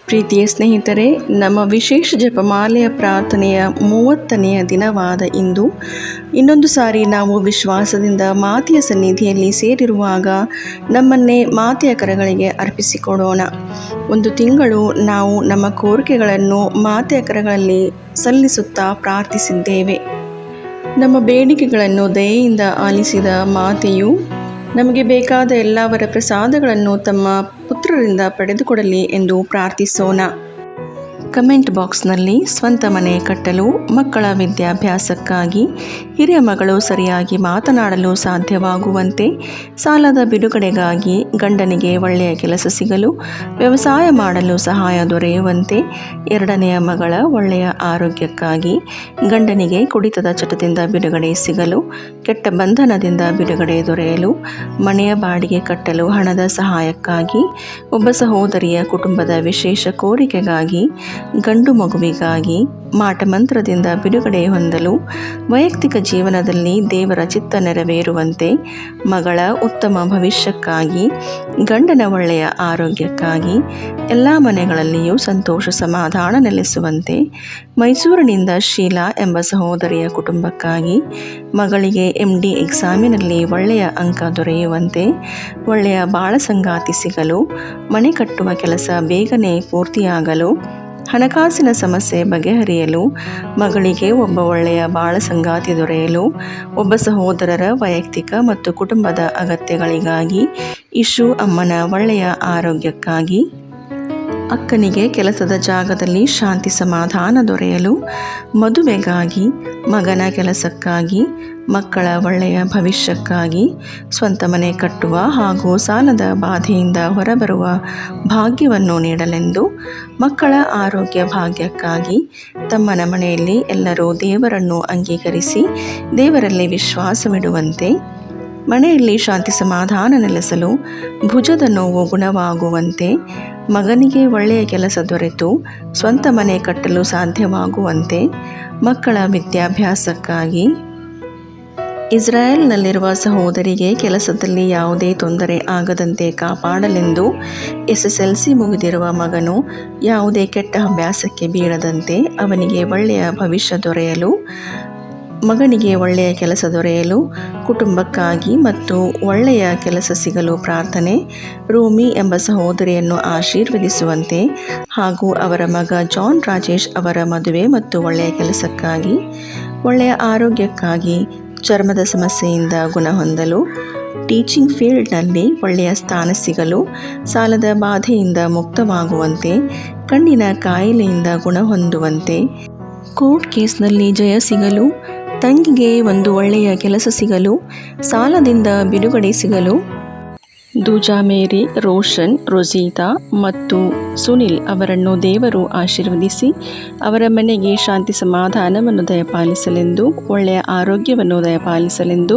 ಪ್ರೀತಿಯ ಸ್ನೇಹಿತರೆ, ನಮ್ಮ ವಿಶೇಷ ಜಪಮಾಲೆಯ ಪ್ರಾರ್ಥನೆಯ 30ನೆಯ ದಿನವಾದ ಇಂದು ಇನ್ನೊಂದು ಸಾರಿ ನಾವು ವಿಶ್ವಾಸದಿಂದ ಮಾತೆಯ ಸನ್ನಿಧಿಯಲ್ಲಿ ಸೇರಿರುವಾಗ ನಮ್ಮನ್ನೇ ಮಾತೆಯ ಕರಗಳಿಗೆ ಅರ್ಪಿಸಿಕೊಡೋಣ. ಒಂದು ತಿಂಗಳು ನಾವು ನಮ್ಮ ಕೋರಿಕೆಗಳನ್ನು ಮಾತೆಯ ಕರಗಳಲ್ಲಿ ಸಲ್ಲಿಸುತ್ತಾ ಪ್ರಾರ್ಥಿಸಿದ್ದೇವೆ. ನಮ್ಮ ಬೇಡಿಕೆಗಳನ್ನು ದಯೆಯಿಂದ ಆಲಿಸಿದ ಮಾತೆಯು ನಮಗೆ ಬೇಕಾದ ಎಲ್ಲ ವರಪ್ರಸಾದಗಳನ್ನು ತಮ್ಮ ಪುತ್ರರಿಂದ ಪಡೆದುಕೊಡಲಿ ಎಂದು ಪ್ರಾರ್ಥಿಸೋಣ. ಕಮೆಂಟ್ ಬಾಕ್ಸ್ನಲ್ಲಿ ಸ್ವಂತ ಮನೆ ಕಟ್ಟಲು, ಮಕ್ಕಳ ವಿದ್ಯಾಭ್ಯಾಸಕ್ಕಾಗಿ, ಹಿರಿಯ ಮಗಳು ಸರಿಯಾಗಿ ಮಾತನಾಡಲು ಸಾಧ್ಯವಾಗುವಂತೆ, ಸಾಲದ ಬಿಡುಗಡೆಗಾಗಿ, ಗಂಡನಿಗೆ ಒಳ್ಳೆಯ ಕೆಲಸ ಸಿಗಲು, ವ್ಯವಸಾಯ ಮಾಡಲು ಸಹಾಯ ದೊರೆಯುವಂತೆ, ಎರಡನೆಯ ಮಗಳ ಒಳ್ಳೆಯ ಆರೋಗ್ಯಕ್ಕಾಗಿ, ಗಂಡನಿಗೆ ಕುಡಿತದ ಚಟದಿಂದ ಬಿಡುಗಡೆ ಸಿಗಲು, ಕೆಟ್ಟ ಬಂಧನದಿಂದ ಬಿಡುಗಡೆ ದೊರೆಯಲು, ಮನೆಯ ಬಾಡಿಗೆ ಕಟ್ಟಲು ಹಣದ ಸಹಾಯಕ್ಕಾಗಿ, ಒಬ್ಬ ಸಹೋದರಿಯ ಕುಟುಂಬದ ವಿಶೇಷ ಕೋರಿಕೆಗಾಗಿ, ಗಂಡು ಮಗುವಿಗಾಗಿ, ಮಾಟಮಂತ್ರದಿಂದ ಬಿಡುಗಡೆ ಹೊಂದಲು, ವೈಯಕ್ತಿಕ ಜೀವನದಲ್ಲಿ ದೇವರ ಚಿತ್ತ ನೆರವೇರುವಂತೆ, ಮಗಳ ಉತ್ತಮ ಭವಿಷ್ಯಕ್ಕಾಗಿ, ಗಂಡನ ಒಳ್ಳೆಯ ಆರೋಗ್ಯಕ್ಕಾಗಿ, ಎಲ್ಲ ಮನೆಗಳಲ್ಲಿಯೂ ಸಂತೋಷ ಸಮಾಧಾನ ನೆಲೆಸುವಂತೆ, ಮೈಸೂರಿನಿಂದ ಶೀಲಾ ಎಂಬ ಸಹೋದರಿಯ ಕುಟುಂಬಕ್ಕಾಗಿ, ಮಗಳಿಗೆ MD ಎಕ್ಸಾಮಿನಲ್ಲಿ ಒಳ್ಳೆಯ ಅಂಕ ದೊರೆಯುವಂತೆ, ಒಳ್ಳೆಯ ಬಾಳ ಸಂಗಾತಿ ಸಿಗಲು, ಮನೆ ಕಟ್ಟುವ ಕೆಲಸ ಬೇಗನೆ ಪೂರ್ತಿಯಾಗಲು, ಹಣಕಾಸಿನ ಸಮಸ್ಯೆ ಬಗೆಹರಿಯಲು, ಮಗಳಿಗೆ ಒಬ್ಬ ಒಳ್ಳೆಯ ಬಾಳ ಸಂಗಾತಿ ದೊರೆಯಲು, ಒಬ್ಬ ಸಹೋದರರ ವೈಯಕ್ತಿಕ ಮತ್ತು ಕುಟುಂಬದ ಅಗತ್ಯಗಳಿಗಾಗಿ, ಇಶು ಅಮ್ಮನ ಒಳ್ಳೆಯ ಆರೋಗ್ಯಕ್ಕಾಗಿ, ಅಕ್ಕನಿಗೆ ಕೆಲಸದ ಜಾಗದಲ್ಲಿ ಶಾಂತಿ ಸಮಾಧಾನ ದೊರೆಯಲು, ಮದುವೆಗಾಗಿ, ಮಗನ ಕೆಲಸಕ್ಕಾಗಿ, ಮಕ್ಕಳ ಒಳ್ಳೆಯ ಭವಿಷ್ಯಕ್ಕಾಗಿ, ಸ್ವಂತ ಮನೆ ಕಟ್ಟುವ ಹಾಗೂ ಸಾಲದ ಬಾಧೆಯಿಂದ ಹೊರಬರುವ ಭಾಗ್ಯವನ್ನು ನೀಡಲೆಂದು, ಮಕ್ಕಳ ಆರೋಗ್ಯ ಭಾಗ್ಯಕ್ಕಾಗಿ, ತಮ್ಮನ ಮನೆಯಲ್ಲಿ ಎಲ್ಲರೂ ದೇವರನ್ನು ಅಂಗೀಕರಿಸಿ ದೇವರಲ್ಲಿ ವಿಶ್ವಾಸವಿಡುವಂತೆ, ಮನೆಯಲ್ಲಿ ಶಾಂತಿ ಸಮಾಧಾನ ನೆಲೆಸಲು, ಭುಜದ ನೋವು ಗುಣವಾಗುವಂತೆ, ಮಗನಿಗೆ ಒಳ್ಳೆಯ ಕೆಲಸ ದೊರೆತು ಸ್ವಂತ ಮನೆ ಕಟ್ಟಲು ಸಾಧ್ಯವಾಗುವಂತೆ, ಮಕ್ಕಳ ವಿದ್ಯಾಭ್ಯಾಸಕ್ಕಾಗಿ, ಇಸ್ರಾಯೇಲ್ನಲ್ಲಿರುವ ಸಹೋದರಿಗೆ ಕೆಲಸದಲ್ಲಿ ಯಾವುದೇ ತೊಂದರೆ ಆಗದಂತೆ ಕಾಪಾಡಲೆಂದು, SSLC ಮುಗಿದಿರುವ ಮಗನು ಯಾವುದೇ ಕೆಟ್ಟ ಅಭ್ಯಾಸಕ್ಕೆ ಬೀಳದಂತೆ ಅವನಿಗೆ ಒಳ್ಳೆಯ ಭವಿಷ್ಯ ದೊರೆಯಲು, ಮಗನಿಗೆ ಒಳ್ಳೆಯ ಕೆಲಸ ದೊರೆಯಲು, ಕುಟುಂಬಕ್ಕಾಗಿ ಮತ್ತು ಒಳ್ಳೆಯ ಕೆಲಸ ಸಿಗಲು ಪ್ರಾರ್ಥನೆ, ರೂಮಿ ಎಂಬ ಸಹೋದರಿಯನ್ನು ಆಶೀರ್ವದಿಸುವಂತೆ ಹಾಗೂ ಅವರ ಮಗ ಜಾನ್ ರಾಜೇಶ್ ಅವರ ಮದುವೆ ಮತ್ತು ಒಳ್ಳೆಯ ಕೆಲಸಕ್ಕಾಗಿ, ಒಳ್ಳೆಯ ಆರೋಗ್ಯಕ್ಕಾಗಿ, ಚರ್ಮದ ಸಮಸ್ಯೆಯಿಂದ ಗುಣ ಹೊಂದಲು, ಟೀಚಿಂಗ್ ಫೀಲ್ಡ್ನಲ್ಲಿ ಒಳ್ಳೆಯ ಸ್ಥಾನ ಸಿಗಲು, ಸಾಲದ ಬಾಧೆಯಿಂದ ಮುಕ್ತವಾಗುವಂತೆ, ಕಣ್ಣಿನ ಕಾಯಿಲೆಯಿಂದ ಗುಣ ಹೊಂದುವಂತೆ, ಕೋರ್ಟ್ ಕೇಸ್ನಲ್ಲಿ ಜಯ ಸಿಗಲು, ತಂಗಿಗೆ ಒಂದು ಒಳ್ಳೆಯ ಕೆಲಸ ಸಿಗಲು, ಸಾಲದಿಂದ ಬಿಡುಗಡೆ ಸಿಗಲು, ದೂಜಾ ಮೇರಿ, ರೋಷನ್, ರೊಜೀತಾ ಮತ್ತು ಸುನಿಲ್ ಅವರನ್ನು ದೇವರು ಆಶೀರ್ವದಿಸಿ ಅವರ ಮನೆಗೆ ಶಾಂತಿ ಸಮಾಧಾನವನ್ನು ದಯಪಾಲಿಸಲೆಂದು, ಒಳ್ಳೆಯ ಆರೋಗ್ಯವನ್ನು ದಯಪಾಲಿಸಲೆಂದು,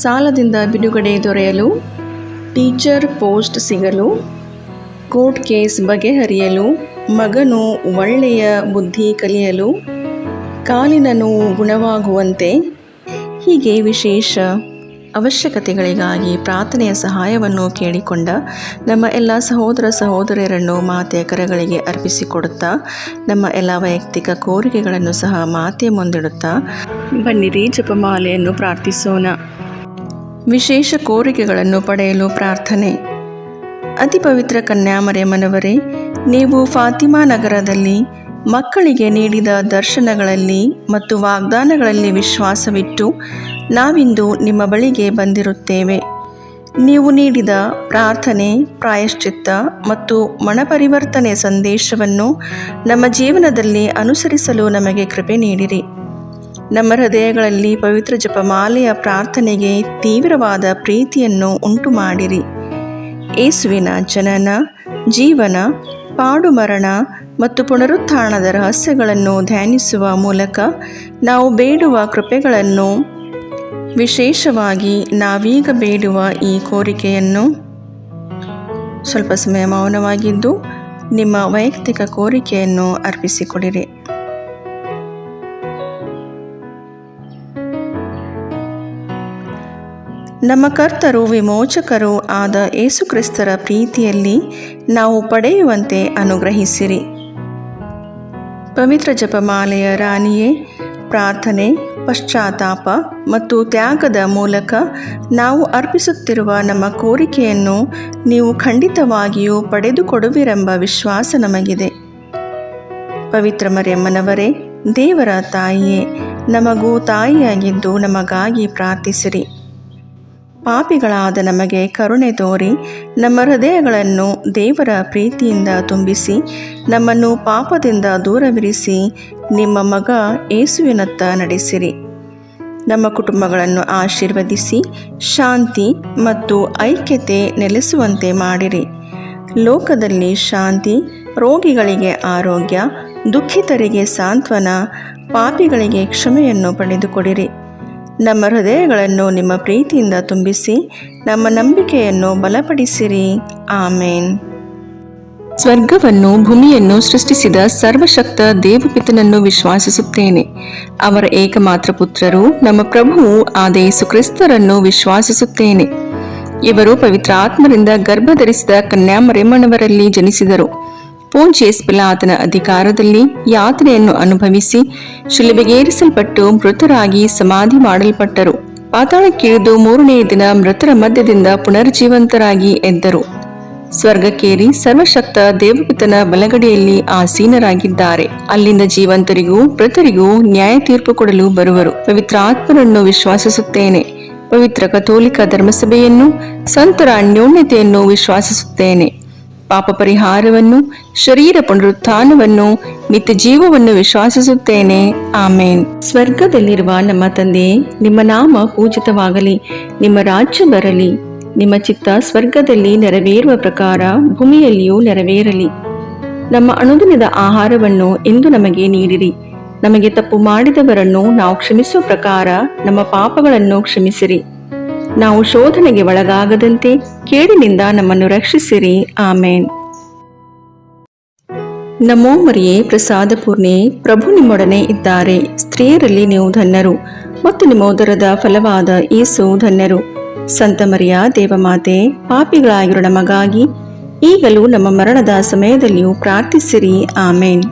ಸಾಲದಿಂದ ಬಿಡುಗಡೆ ದೊರೆಯಲು, ಟೀಚರ್ ಪೋಸ್ಟ್ ಸಿಗಲು, ಕೋರ್ಟ್ ಕೇಸ್ ಬಗೆಹರಿಯಲು, ಮಗನು ಒಳ್ಳೆಯ ಬುದ್ಧಿ ಕಲಿಯಲು, ಕಾಲಿನ ನೋವು ಗುಣವಾಗುವಂತೆ, ಹೀಗೆ ವಿಶೇಷ ಅವಶ್ಯಕತೆಗಳಿಗಾಗಿ ಪ್ರಾರ್ಥನೆಯ ಸಹಾಯವನ್ನು ಕೇಳಿಕೊಂಡ ನಮ್ಮ ಎಲ್ಲ ಸಹೋದರ ಸಹೋದರಿಯರನ್ನು ಮಾತೆಯ ಕರಗಳಿಗೆ ಅರ್ಪಿಸಿಕೊಡುತ್ತಾ, ನಮ್ಮ ಎಲ್ಲ ವೈಯಕ್ತಿಕ ಕೋರಿಕೆಗಳನ್ನು ಸಹ ಮಾತೆಯ ಮುಂದಿಡುತ್ತಾ ಬನ್ನಿರಿ ಜಪಮಾಲೆಯನ್ನು ಪ್ರಾರ್ಥಿಸೋಣ. ವಿಶೇಷ ಕೋರಿಕೆಗಳನ್ನು ಪಡೆಯಲು ಪ್ರಾರ್ಥನೆ. ಅತಿ ಪವಿತ್ರ ಕನ್ಯಾಮರಿಯಮ್ಮನವರೇ, ನೀವು ಫಾತಿಮಾ ನಗರದಲ್ಲಿ ಮಕ್ಕಳಿಗೆ ನೀಡಿದ ದರ್ಶನಗಳಲ್ಲಿ ಮತ್ತು ವಾಗ್ದಾನಗಳಲ್ಲಿ ವಿಶ್ವಾಸವಿಟ್ಟು ನಾವಿಂದು ನಿಮ್ಮ ಬಳಿಗೆ ಬಂದಿರುತ್ತೇವೆ. ನೀವು ನೀಡಿದ ಪ್ರಾರ್ಥನೆ, ಪ್ರಾಯಶ್ಚಿತ್ತ ಮತ್ತು ಮನಪರಿವರ್ತನೆ ಸಂದೇಶವನ್ನು ನಮ್ಮ ಜೀವನದಲ್ಲಿ ಅನುಸರಿಸಲು ನಮಗೆ ಕೃಪೆ ನೀಡಿರಿ. ನಮ್ಮ ಹೃದಯಗಳಲ್ಲಿ ಪವಿತ್ರ ಜಪಮಾಲೆಯ ಪ್ರಾರ್ಥನೆಗೆ ತೀವ್ರವಾದ ಪ್ರೀತಿಯನ್ನು ಉಂಟು ಮಾಡಿರಿ. ಯೇಸುವಿನ ಜನನ, ಜೀವನ, ಪಾಡು ಮರಣ ಮತ್ತು ಪುನರುತ್ಥಾನದ ರಹಸ್ಯಗಳನ್ನು ಧ್ಯಾನಿಸುವ ಮೂಲಕ ನಾವು ಬೇಡುವ ಕೃಪೆಗಳನ್ನು, ವಿಶೇಷವಾಗಿ ನಾವೀಗ ಬೇಡುವ ಈ ಕೋರಿಕೆಯನ್ನು, ಸ್ವಲ್ಪ ಸಮಯ ಮೌನವಾಗಿದ್ದು ನಿಮ್ಮ ವೈಯಕ್ತಿಕ ಕೋರಿಕೆಯನ್ನು ಅರ್ಪಿಸಿಕೊಡಿರಿ. ನಮ್ಮ ಕರ್ತರು ವಿಮೋಚಕರೂ ಆದ ಯೇಸುಕ್ರಿಸ್ತರ ಪ್ರೀತಿಯಲ್ಲಿ ನಾವು ಪಡೆಯುವಂತೆ ಅನುಗ್ರಹಿಸಿರಿ. ಪವಿತ್ರ ಜಪಮಾಲೆಯ ರಾಣಿಯೇ, ಪ್ರಾರ್ಥನೆ, ಪಶ್ಚಾತ್ತಾಪ ಮತ್ತು ತ್ಯಾಗದ ಮೂಲಕ ನಾವು ಅರ್ಪಿಸುತ್ತಿರುವ ನಮ್ಮ ಕೋರಿಕೆಯನ್ನು ನೀವು ಖಂಡಿತವಾಗಿಯೂ ಪಡೆದುಕೊಡುವಿರೆಂಬ ವಿಶ್ವಾಸ ನಮಗಿದೆ. ಪವಿತ್ರ ಮರಿಯಮ್ಮನವರೇ, ದೇವರ ತಾಯಿಯೇ, ನಮಗೂ ತಾಯಿಯಾಗಿದ್ದು ನಮಗಾಗಿ ಪ್ರಾರ್ಥಿಸಿರಿ. ಪಾಪಿಗಳಾದ ನಮಗೆ ಕರುಣೆ ತೋರಿ ನಮ್ಮ ಹೃದಯಗಳನ್ನು ದೇವರ ಪ್ರೀತಿಯಿಂದ ತುಂಬಿಸಿ ನಮ್ಮನ್ನು ಪಾಪದಿಂದ ದೂರವಿರಿಸಿ ನಿಮ್ಮ ಮಗ ಯೇಸುವಿನತ್ತ ನಡೆಸಿರಿ. ನಮ್ಮ ಕುಟುಂಬಗಳನ್ನು ಆಶೀರ್ವದಿಸಿ ಶಾಂತಿ ಮತ್ತು ಐಕ್ಯತೆ ನೆಲೆಸುವಂತೆ ಮಾಡಿರಿ. ಲೋಕದಲ್ಲಿ ಶಾಂತಿ, ರೋಗಿಗಳಿಗೆ ಆರೋಗ್ಯ, ದುಃಖಿತರಿಗೆ ಸಾಂತ್ವನ, ಪಾಪಿಗಳಿಗೆ ಕ್ಷಮೆಯನ್ನು ಪಡೆದುಕೊಡಿರಿ. ನಮ್ಮ ಹೃದಯಗಳನ್ನು ನಿಮ್ಮ ಪ್ರೀತಿಯಿಂದ ತುಂಬಿಸಿ ನಮ್ಮ ನಂಬಿಕೆಯನ್ನು ಬಲಪಡಿಸಿರಿ. ಆಮೇನ್. ಸ್ವರ್ಗವನ್ನು ಭೂಮಿಯನ್ನು ಸೃಷ್ಟಿಸಿದ ಸರ್ವಶಕ್ತ ದೇವಪಿತನನ್ನು ವಿಶ್ವಾಸಿಸುತ್ತೇನೆ. ಅವರ ಏಕಮಾತ್ರ ಪುತ್ರರು ನಮ್ಮ ಪ್ರಭುವು ಆದ ಯೇಸು ಕ್ರಿಸ್ತರನ್ನು ವಿಶ್ವಾಸಿಸುತ್ತೇನೆ. ಇವರು ಪವಿತ್ರಾತ್ಮರಿಂದ ಗರ್ಭಧರಿಸಿದ ಕನ್ಯಾಮರಿಯಮ್ಮನವರಲ್ಲಿ ಜನಿಸಿದರು. ಪೋಂಚಿಯಸ್ ಪಿಲಾತನ ಅಧಿಕಾರದಲ್ಲಿ ಯಾತನೆಯನ್ನು ಅನುಭವಿಸಿ ಶಿಲುಬೆಗೇರಿಸಲ್ಪಟ್ಟು ಮೃತರಾಗಿ ಸಮಾಧಿ ಮಾಡಲ್ಪಟ್ಟರು. ಪಾತಾಳಕ್ಕಿಳಿದು ಮೂರನೆಯ ದಿನ ಮೃತರ ಮಧ್ಯದಿಂದ ಪುನರ್ಜೀವಂತರಾಗಿ ಎದ್ದರು. ಸ್ವರ್ಗಕ್ಕೇರಿ ಸರ್ವಶಕ್ತ ದೇವಪಿತನ ಬಲಗಡೆಯಲ್ಲಿ ಆಸೀನರಾಗಿದ್ದಾರೆ. ಅಲ್ಲಿಂದ ಜೀವಂತರಿಗೂ ಮೃತರಿಗೂ ನ್ಯಾಯ ತೀರ್ಪು ಕೊಡಲು ಬರುವರು. ಪವಿತ್ರಾತ್ಮರನ್ನು ವಿಶ್ವಾಸಿಸುತ್ತೇನೆ. ಪವಿತ್ರ ಕಥೋಲಿಕ ಧರ್ಮಸಭೆಯನ್ನು, ಸಂತರ ಅನ್ಯೋನ್ಯತೆಯನ್ನು ವಿಶ್ವಾಸಿಸುತ್ತೇನೆ. ಪಾಪ ಪರಿಹಾರವನ್ನು, ಶರೀರ ಪುನರುತ್ಥಾನವನ್ನು, ನಿತ್ಯ ಜೀವವನ್ನು ವಿಶ್ವಾಸಿಸುತ್ತೇನೆ. ಆಮೇನ್. ಸ್ವರ್ಗದಲ್ಲಿರುವ ನಮ್ಮ ತಂದೆಯೇ, ನಿಮ್ಮ ನಾಮ ಪೂಜಿತವಾಗಲಿ. ನಿಮ್ಮ ರಾಜ್ಯ ಬರಲಿ. ನಿಮ್ಮ ಚಿತ್ತ ಸ್ವರ್ಗದಲ್ಲಿ ನೆರವೇರುವ ಪ್ರಕಾರ ಭೂಮಿಯಲ್ಲಿಯೂ ನೆರವೇರಲಿ. ನಮ್ಮ ಅನುದಿನದ ಆಹಾರವನ್ನು ಇಂದು ನಮಗೆ ನೀಡಿರಿ. ನಮಗೆ ತಪ್ಪು ಮಾಡಿದವರನ್ನು ನಾವು ಕ್ಷಮಿಸುವ ಪ್ರಕಾರ ನಮ್ಮ ಪಾಪಗಳನ್ನು ಕ್ಷಮಿಸಿರಿ. ನಾವು ಶೋಧನೆಗೆ ಒಳಗಾಗದಂತೆ ಕೇಡಿನಿಂದ ನಮ್ಮನ್ನು ರಕ್ಷಿಸಿರಿ. ಆಮೇನ್. ನಮೋ ಮರಿಯೇ, ಪ್ರಸಾದ ಪೂರ್ಣೆ, ಪ್ರಭು ನಿಮ್ಮೊಡನೆ ಇದ್ದಾರೆ. ಸ್ತ್ರೀಯರಲ್ಲಿ ನೀವು ಧನ್ಯರು ಮತ್ತು ನಿಮ್ಮ ಉದರದ ಫಲವಾದ ಯೇಸು ಧನ್ಯರು. ಸಂತ ಮರಿಯ ದೇವಮಾತೆ, ಪಾಪಿಗಳಾಗಿರೋ ನಮಗಾಗಿ ಈಗಲೂ ನಮ್ಮ ಮರಣದ ಸಮಯದಲ್ಲಿಯೂ ಪ್ರಾರ್ಥಿಸಿರಿ. ಆಮೇನ್.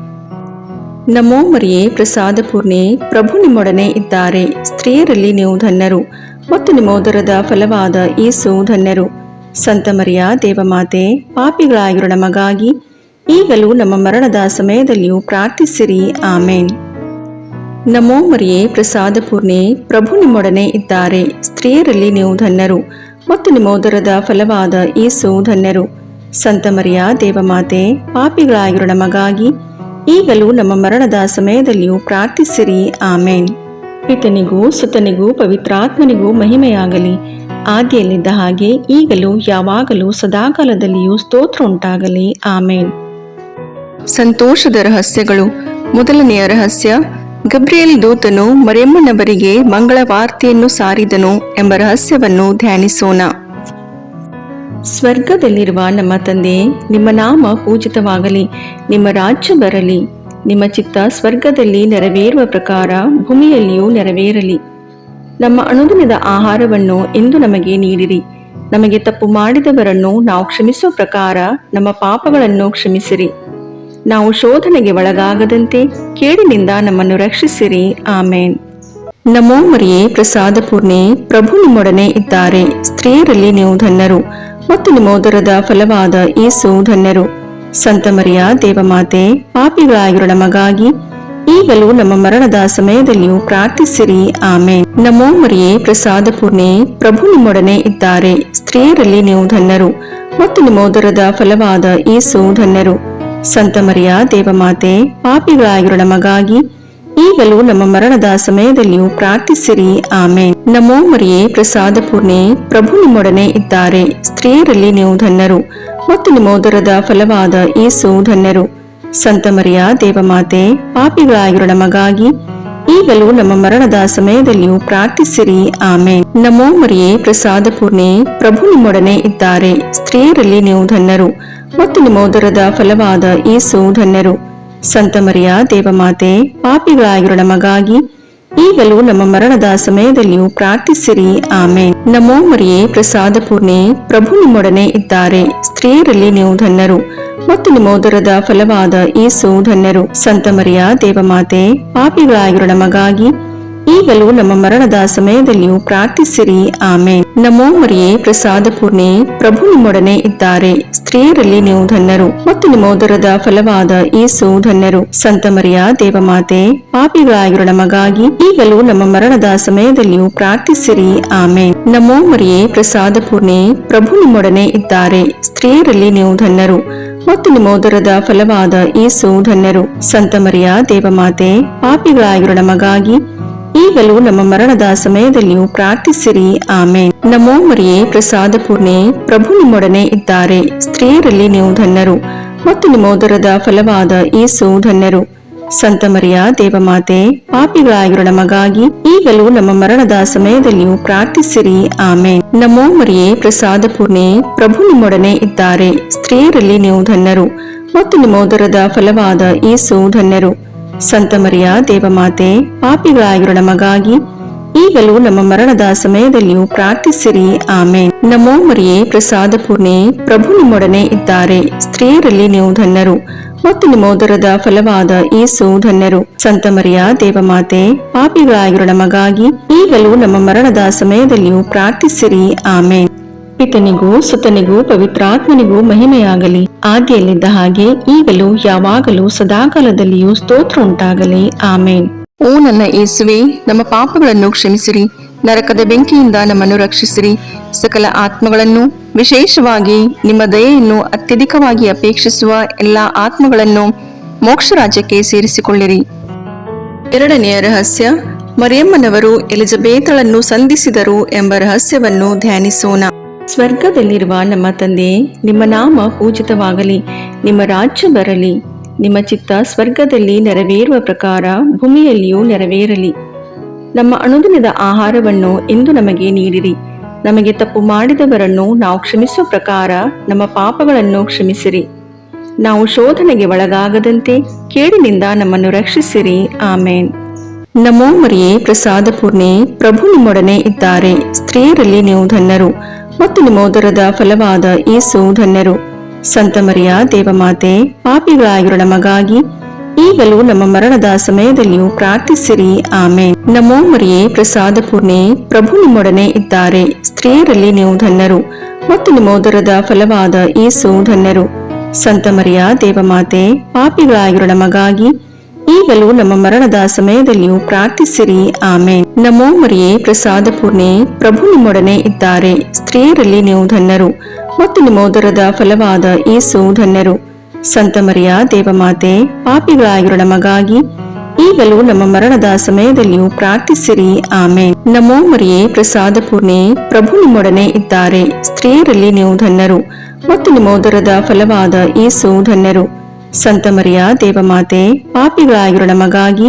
ನಮೋ ಮರಿಯೇ, ಪ್ರಸಾದ ಪೂರ್ಣೆ, ಪ್ರಭು ನಿಮ್ಮೊಡನೆ ಇದ್ದಾರೆ. ಸ್ತ್ರೀಯರಲ್ಲಿ ನೀವು ಧನ್ಯರು ಮತ್ತು ನಿಮ್ಮ ಉದರದ ಫಲವಾದ ಯೇಸು ಧನ್ಯರು. ಸಂತ ಮರಿಯ ದೇವಮಾತೆ, ಪಾಪಿಗಳಾಗಿರೋ ನಮಗಾಗಿ ಈಗಲೂ ನಮ್ಮ ಮರಣದ ಸಮಯದಲ್ಲಿಯೂ ಪ್ರಾರ್ಥಿಸಿರಿ. ಆಮೇನ್. ನಮೋ ಮರಿಯೇ, ಪ್ರಸಾದ ಪೂರ್ಣೆ, ಪ್ರಭು ನಿಮ್ಮೊಡನೆ ಇದ್ದಾರೆ. ಸ್ತ್ರೀಯರಲ್ಲಿ ನೀವು ಧನ್ಯರು ಮತ್ತು ನಿಮ್ಮ ಉದರದ ಫಲವಾದ ಯೇಸು ಧನ್ಯರು. ಸಂತ ಮರಿಯ ದೇವಮಾತೆ, ಪಾಪಿಗಳಾಗಿರೋ ನಮಗಾಗಿ ಈಗಲೂ ನಮ್ಮ ಮರಣದ ಸಮಯದಲ್ಲಿಯೂ ಪ್ರಾರ್ಥಿಸಿರಿ. ಆಮೇನ್. ಪಿತನಿಗೂ ಸುತನಿಗೂ ಪವಿತ್ರಾತ್ಮನಿಗೂ ಮಹಿಮೆಯಾಗಲಿ. ಆದಿಯಲ್ಲಿದ್ದ ಹಾಗೆ ಈಗಲೂ ಯಾವಾಗಲೂ ಸದಾಕಾಲದಲ್ಲಿಯೂ ಸ್ತೋತ್ರ ಉಂಟಾಗಲಿ. ಆಮೇನ್. ಸಂತೋಷದ ರಹಸ್ಯಗಳು. ಮೊದಲನೆಯ ರಹಸ್ಯ, ಗಬ್ರಿಯೇಲ್ ದೂತನು ಮರಿಯಮ್ಮನವರಿಗೆ ಮಂಗಳ ವಾರ್ತೆಯನ್ನು ಸಾರಿದನು ಎಂಬ ರಹಸ್ಯವನ್ನು ಧ್ಯಾನಿಸೋಣ. ಸ್ವರ್ಗದಲ್ಲಿರುವ ನಮ್ಮ ತಂದೆಯೇ, ನಿಮ್ಮ ನಾಮ ಪೂಜಿತವಾಗಲಿ. ನಿಮ್ಮ ರಾಜ್ಯ ಬರಲಿ. ನಿಮ್ಮ ಚಿತ್ತ ಸ್ವರ್ಗದಲ್ಲಿ ನೆರವೇರುವ ಪ್ರಕಾರ ಭೂಮಿಯಲ್ಲಿಯೂ ನೆರವೇರಲಿ. ನಮ್ಮ ಅನುದಿನದ ಆಹಾರವನ್ನು ಇಂದು ನಮಗೆ ನೀಡಿರಿ. ನಮಗೆ ತಪ್ಪು ಮಾಡಿದವರನ್ನು ನಾವು ಕ್ಷಮಿಸುವ ಪ್ರಕಾರ ನಮ್ಮ ಪಾಪಗಳನ್ನು ಕ್ಷಮಿಸಿರಿ. ನಾವು ಶೋಧನೆಗೆ ಒಳಗಾಗದಂತೆ ಕೇಡಿನಿಂದ ನಮ್ಮನ್ನು ರಕ್ಷಿಸಿರಿ. ಆಮೇನ್. ನಮೋ ಮರಿಯೇ, ಪ್ರಸಾದ ಪೂರ್ಣೆ, ಪ್ರಭು ನಿಮ್ಮೊಡನೆ ಇದ್ದಾರೆ. ಸ್ತ್ರೀಯರಲ್ಲಿ ನೀವು ಧನ್ಯರು ಮತ್ತು ನಿಮ್ಮ ಉದರದ ಫಲವಾದ ಯೇಸು ಧನ್ಯರು. ಸಂತ ಮರಿಯ ದೇವಮಾತೆ, ಪಾಪಿಗಳಾಗಿರೋ ನಮಗಾಗಿ ಈಗಲೂ ನಮ್ಮ ಮರಣದ ಸಮಯದಲ್ಲಿಯೂ ಪ್ರಾರ್ಥಿಸಿರಿ. ಆಮೇನ್. ನಮೋ ಮರಿಯೇ, ಪ್ರಸಾದ ಪೂರ್ಣೆ, ಪ್ರಭು ನಿಮ್ಮೊಡನೆ ಇದ್ದಾರೆ. ಸ್ತ್ರೀಯರಲ್ಲಿ ನೀವು ಧನ್ಯರು ಮತ್ತು ನಿಮ್ಮ ಉದರದ ಫಲವಾದ ಯೇಸು ಧನ್ಯರು. ಸಂತ ಮರಿಯ ದೇವಮಾತೆ, ಪಾಪಿಗಳಾಗಿರೋ ನಮಗಾಗಿ ಈಗಲೂ ನಮ್ಮ ಮರಣದ ಸಮಯದಲ್ಲಿಯೂ ಪ್ರಾರ್ಥಿಸಿರಿ. ಆಮೇನ್. ನಮೋ ಮರಿಯೇ, ಪ್ರಸಾದ ಪೂರ್ಣೆ, ಪ್ರಭು ನಿಮ್ಮೊಡನೆ ಇದ್ದಾರೆ. ಸ್ತ್ರೀಯರಲ್ಲಿ ನೀವು ಧನ್ಯರು ಮತ್ತು ನಿಮ್ಮ ಉದರದ ಫಲವಾದ ಯೇಸು ಧನ್ಯರು. ಸಂತ ಮರಿಯ ದೇವಮಾತೆ, ಪಾಪಿಗಳಾಗಿರೋ ನಮಗಾಗಿ ಈಗಲೂ ನಮ್ಮ ಮರಣದ ಸಮಯದಲ್ಲಿಯೂ ಪ್ರಾರ್ಥಿಸಿರಿ. ಆಮೇನ್. ನಮೋ ಮರಿಯೇ, ಪ್ರಸಾದ ಪೂರ್ಣೆ, ಪ್ರಭು ನಿಮ್ಮೊಡನೆ ಇದ್ದಾರೆ. ಸ್ತ್ರೀಯರಲ್ಲಿ ನೀವು ಧನ್ಯರು ಮತ್ತು ನಿಮ್ಮ ಉದರದ ಫಲವಾದ ಯೇಸು ಧನ್ಯರು. ಸಂತ ಮರಿಯ ದೇವಮಾತೆ, ಪಾಪಿಗಳಾಗಿರೋ ನಮಗಾಗಿ ಈಗಲೂ ನಮ್ಮ ಮರಣದ ಸಮಯದಲ್ಲಿಯೂ ಪ್ರಾರ್ಥಿಸಿರಿ. ಆಮೇನ್. ನಮೋ ಮರಿಯೇ, ಪ್ರಸಾದ ಪೂರ್ಣೆ, ಪ್ರಭು ನಿಮ್ಮೊಡನೆ ಇದ್ದಾರೆ. ಸ್ತ್ರೀಯರಲ್ಲಿ ನೀವು ಧನ್ಯರು ಮತ್ತು ನಿಮ್ಮ ಉದರದ ಫಲವಾದ ಯೇಸು ಧನ್ಯರು. ಸಂತ ಮರಿಯ ದೇವಮಾತೆ, ಪಾಪಿಗಳಾಗಿರೋ ನಮಗಾಗಿ ಈಗಲೂ ನಮ್ಮ ಮರಣದ ಸಮಯದಲ್ಲಿಯೂ ಪ್ರಾರ್ಥಿಸಿರಿ. ಆಮೇನ್. ನಮೋ ಮರಿಯೇ, ಪ್ರಸಾದ ಪೂರ್ಣೆ, ಪ್ರಭು ನಿಮ್ಮೊಡನೆ ಇದ್ದಾರೆ. ಸ್ತ್ರೀಯರಲ್ಲಿ ನೀವು ಧನ್ಯರು ಮತ್ತು ನಿಮ್ಮ ಉದರದ ಫಲವಾದ ಯೇಸು ಧನ್ಯರು. ಸಂತ ಮರಿಯ ದೇವಮಾತೆ, ಪಾಪಿಗಳಾಗಿರೋ ನಮಗಾಗಿ ಈಗಲೂ ನಮ್ಮ ಮರಣದ ಸಮಯದಲ್ಲಿಯೂ ಪ್ರಾರ್ಥಿಸಿರಿ. ಆಮೇನ್. ನಮೋ ಮರಿಯೇ, ಪ್ರಸಾದ ಪೂರ್ಣೆ, ಪ್ರಭು ನಿಮ್ಮೊಡನೆ ಇದ್ದಾರೆ. ಸ್ತ್ರೀಯರಲ್ಲಿ ನೀವು ಧನ್ಯರು ಮತ್ತು ನಿಮ್ಮ ಉದರದ ಫಲವಾದ ಯೇಸು ಧನ್ಯರು. ಸಂತ ಮರಿಯ ದೇವಮಾತೆ, ಪಾಪಿಗಳಾಗಿರೋ ನಮಗಾಗಿ ಈಗಲೂ ನಮ್ಮ ಮರಣದ ಸಮಯದಲ್ಲಿಯೂ ಪ್ರಾರ್ಥಿಸಿರಿ. ಆಮೇನ್. ನಮೋ ಮರಿಯೇ, ಪ್ರಸಾದ ಪೂರ್ಣೆ, ಪ್ರಭು ನಿಮ್ಮೊಡನೆ ಇದ್ದಾರೆ. ಸ್ತ್ರೀಯರಲ್ಲಿ ನೀವು ಧನ್ಯರು ಮತ್ತು ನಿಮ್ಮ ಉದರದ ಫಲವಾದ ಯೇಸು ಧನ್ಯರು. ಸಂತ ಮರಿಯ ದೇವಮಾತೆ, ಪಾಪಿಗಳಾಗಿರೋ ನಮಗಾಗಿ ಈಗಲೂ ನಮ್ಮ ಮರಣದ ಸಮಯದಲ್ಲಿಯೂ ಪ್ರಾರ್ಥಿಸಿರಿ. ಆಮೇನ್. ನಮೋ ಮರಿಯೇ, ಪ್ರಸಾದ ಪೂರ್ಣೆ, ಪ್ರಭು ನಿಮ್ಮೊಡನೆ ಇದ್ದಾರೆ. ಸ್ತ್ರೀಯರಲ್ಲಿ ನೀವು ಧನ್ಯರು ಮತ್ತು ನಿಮ್ಮ ಉದರದ ಫಲವಾದ ಯೇಸು ಧನ್ಯರು. ಸಂತ ಮರಿಯ ದೇವಮಾತೆ, ಪಾಪಿಗಳಾಗಿರೋ ನಮಗಾಗಿ ಈಗಲೂ ನಮ್ಮ ಮರಣದ ಸಮಯದಲ್ಲಿಯೂ ಪ್ರಾರ್ಥಿಸಿರಿ. ಆಮೇನ್. ನಮೋ ಮರಿಯೇ, ಪ್ರಸಾದ ಪೂರ್ಣೆ, ಪ್ರಭು ನಿಮ್ಮೊಡನೆ ಇದ್ದಾರೆ. ಸ್ತ್ರೀಯರಲ್ಲಿ ನೀವು ಧನ್ಯರು ಮತ್ತು ನಿಮ್ಮ ಉದರದ ಫಲವಾದ ಯೇಸು ಧನ್ಯರು. ಸಂತ ಮರಿಯ ದೇವಮಾತೆ, ಪಾಪಿಗಳಾಗಿರೋ ನಮಗಾಗಿ ಈಗಲೂ ನಮ್ಮ ಮರಣದ ಸಮಯದಲ್ಲಿಯೂ ಪ್ರಾರ್ಥಿಸಿರಿ. ಆಮೇನ್. ಪಿತನಿಗೂ ಸುತನಿಗೂ ಪವಿತ್ರಾತ್ಮನಿಗೂ ಮಹಿಮೆಯಾಗಲಿ, ಆದಿಯಲ್ಲಿದ್ದ ಹಾಗೆ ಈಗಲೂ ಯಾವಾಗಲೂ ಸದಾಕಾಲದಲ್ಲಿಯೂ ಸ್ತೋತ್ರ ಉಂಟಾಗಲಿ. ಆಮೇನ್. ಓ ನನ್ನ ಯೇಸುವೆ, ನಮ್ಮ ಪಾಪಗಳನ್ನು ಕ್ಷಮಿಸಿರಿ, ನರಕದ ಬೆಂಕಿಯಿಂದ ನಮ್ಮನ್ನು ರಕ್ಷಿಸಿರಿ, ಸಕಲ ಆತ್ಮಗಳನ್ನು, ವಿಶೇಷವಾಗಿ ನಿಮ್ಮ ದಯೆಯನ್ನು ಅತ್ಯಧಿಕವಾಗಿ ಅಪೇಕ್ಷಿಸುವ ಎಲ್ಲಾ ಆತ್ಮಗಳನ್ನು ಮೋಕ್ಷ ರಾಜ್ಯಕ್ಕೆ ಸೇರಿಸಿಕೊಳ್ಳಿರಿ. ಎರಡನೆಯ ರಹಸ್ಯ, ಮರಿಯಮ್ಮನವರು ಎಲಿಜಬೇತಳನ್ನು ಸಂಧಿಸಿದರು ಎಂಬ ರಹಸ್ಯವನ್ನು ಧ್ಯಾನಿಸೋಣ. ಸ್ವರ್ಗದಲ್ಲಿರುವ ನಮ್ಮ ತಂದೆ, ನಿಮ್ಮ ನಾಮ ಪೂಜಿತವಾಗಲಿ, ನಿಮ್ಮ ರಾಜ್ಯ ಬರಲಿ, ನಿಮ್ಮ ಚಿತ್ತ ಸ್ವರ್ಗದಲ್ಲಿ ನೆರವೇರುವ ಪ್ರಕಾರ ಭೂಮಿಯಲ್ಲಿಯೂ ನೆರವೇರಲಿ. ನಮ್ಮ ಅನುದಿನದ ಆಹಾರವನ್ನು ಇಂದು ನಮಗೆ ನೀಡಿರಿ. ನಮಗೆ ತಪ್ಪು ಮಾಡಿದವರನ್ನು ನಾವು ಕ್ಷಮಿಸುವ ಪ್ರಕಾರ ನಮ್ಮ ಪಾಪಗಳನ್ನು ಕ್ಷಮಿಸಿರಿ. ನಾವು ಶೋಧನೆಗೆ ಒಳಗಾಗದಂತೆ ಕೇಡಿನಿಂದ ನಮ್ಮನ್ನು ರಕ್ಷಿಸಿರಿ. ಆಮೇನ್. ನಮೋ ಮರಿಯೇ, ಪ್ರಸಾದ ಪೂರ್ಣೆ, ಪ್ರಭು ನಿಮ್ಮೊಡನೆ ಇದ್ದಾರೆ. ಸ್ತ್ರೀಯರಲ್ಲಿ ನೀವು ಧನ್ಯರು ಮತ್ತು ನಿಮ್ಮ ಉದರದ ಫಲವಾದ ಯೇಸು ಧನ್ಯರು. ಸಂತ ಮರಿಯ ದೇವಮಾತೆ, ಪಾಪಿಗಳಾಗಿರೋ ನಮಗಾಗಿ ಈಗಲೂ ನಮ್ಮ ಮರಣದ ಸಮಯದಲ್ಲಿಯೂ ಪ್ರಾರ್ಥಿಸಿರಿ. ಆಮೇನ್. ನಮೋ ಮರಿಯೇ, ಪ್ರಸಾದ ಪೂರ್ಣೆ, ಪ್ರಭು ನಿಮ್ಮೊಡನೆ ಇದ್ದಾರೆ. ಸ್ತ್ರೀಯರಲ್ಲಿ ನೀವು ಧನ್ಯರು ಮತ್ತು ನಿಮ್ಮ ಉದರದ ಫಲವಾದ ಯೇಸು ಧನ್ಯರು. ಸಂತ ಮರಿಯ ದೇವಮಾತೆ, ಪಾಪಿಗಳಾಗಿರೋ ನಮಗಾಗಿ ಈಗಲೂ ನಮ್ಮ ಮರಣದ ಸಮಯದಲ್ಲಿಯೂ ಪ್ರಾರ್ಥಿಸಿರಿ. ಆಮೇನ್. ನಮೋ ಮರಿಯೇ, ಪ್ರಸಾದ ಪೂರ್ಣೆ, ಪ್ರಭು ನಿಮ್ಮೊಡನೆ ಇದ್ದಾರೆ. ಸ್ತ್ರೀಯರಲ್ಲಿ ನೀವು ಧನ್ಯರು ಮತ್ತು ನಿಮ್ಮ ಉದರದ ಫಲವಾದ ಯೇಸು ಧನ್ಯರು. ಸಂತ ಮರಿಯ ದೇವಮಾತೆ, ಪಾಪಿಗಳಾಗಿರೋ ನಮಗಾಗಿ ಈಗಲೂ ನಮ್ಮ ಮರಣದ ಸಮಯದಲ್ಲಿಯೂ ಪ್ರಾರ್ಥಿಸಿರಿ. ಆಮೇನ್. ನಮೋ ಮರಿಯೇ, ಪ್ರಸಾದ ಪೂರ್ಣೆ, ಪ್ರಭು ನಿಮ್ಮೊಡನೆ ಇದ್ದಾರೆ. ಸ್ತ್ರೀಯರಲ್ಲಿ ನೀವು ಧನ್ಯರು ಮತ್ತು ನಿಮ್ಮ ಉದರದ ಫಲವಾದ ಯೇಸು ಧನ್ಯರು. ಸಂತ ಮರಿಯ ದೇವಮಾತೆ, ಪಾಪಿಗಳಾಗಿರೋ ನಮಗಾಗಿ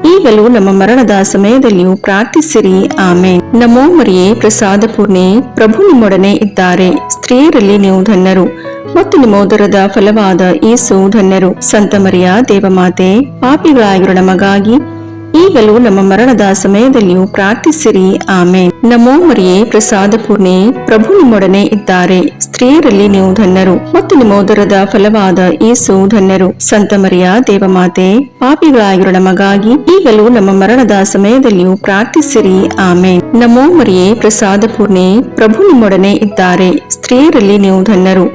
ಈಗಲೂ ನಮ್ಮ ಮರಣದ ಸಮಯದಲ್ಲಿಯೂ ಪ್ರಾರ್ಥಿಸಿರಿ. ಆಮೇನ್. ನಮೋ ಮರಿಯೇ, ಪ್ರಸಾದ ಪೂರ್ಣೆ, ಪ್ರಭು ನಿಮ್ಮೊಡನೆ ಇದ್ದಾರೆ. ಸ್ತ್ರೀಯರಲ್ಲಿ ನೀವು ಧನ್ಯರು ಮತ್ತು ನಿಮ್ಮ ಉದರದ ಫಲವಾದ ಯೇಸು ಧನ್ಯರು. ಸಂತ ಮರಿಯ ದೇವಮಾತೆ, ಪಾಪಿಗಳಾಗಿರೋ ನಮಗಾಗಿ ಈಗಲೂ ನಮ್ಮ ಮರಣದ ಸಮಯದಲ್ಲಿಯೂ ಪ್ರಾರ್ಥಿಸಿರಿ. ಆಮೇನ್. ನಮೋ ಮರಿಯೇ, ಪ್ರಸಾದ ಪೂರ್ಣೆ, ಪ್ರಭು ನಿಮ್ಮೊಡನೆ ಇದ್ದಾರೆ. ಸ್ತ್ರೀಯರಲ್ಲಿ ನೀವು ಧನ್ಯರು ಮತ್ತು ನಿಮ್ಮ ಉದರದ ಫಲವಾದ ಯೇಸು ಧನ್ಯರು. ಸಂತ ಮರಿಯ ದೇವಮಾತೆ, ಪಾಪಿಗಳಾಗಿರೋ ನಮಗಾಗಿ ಈಗಲೂ ನಮ್ಮ ಮರಣದ ಸಮಯದಲ್ಲಿಯೂ ಪ್ರಾರ್ಥಿಸಿರಿ. ಆಮೇನ್. ನಮೋ ಮರಿಯೇ, ಪ್ರಸಾದ ಪೂರ್ಣೆ, ಪ್ರಭು ನಿಮ್ಮೊಡನೆ ಇದ್ದಾರೆ. ಸ್ತ್ರೀಯರಲ್ಲಿ ನೀವು ಧನ್ಯರು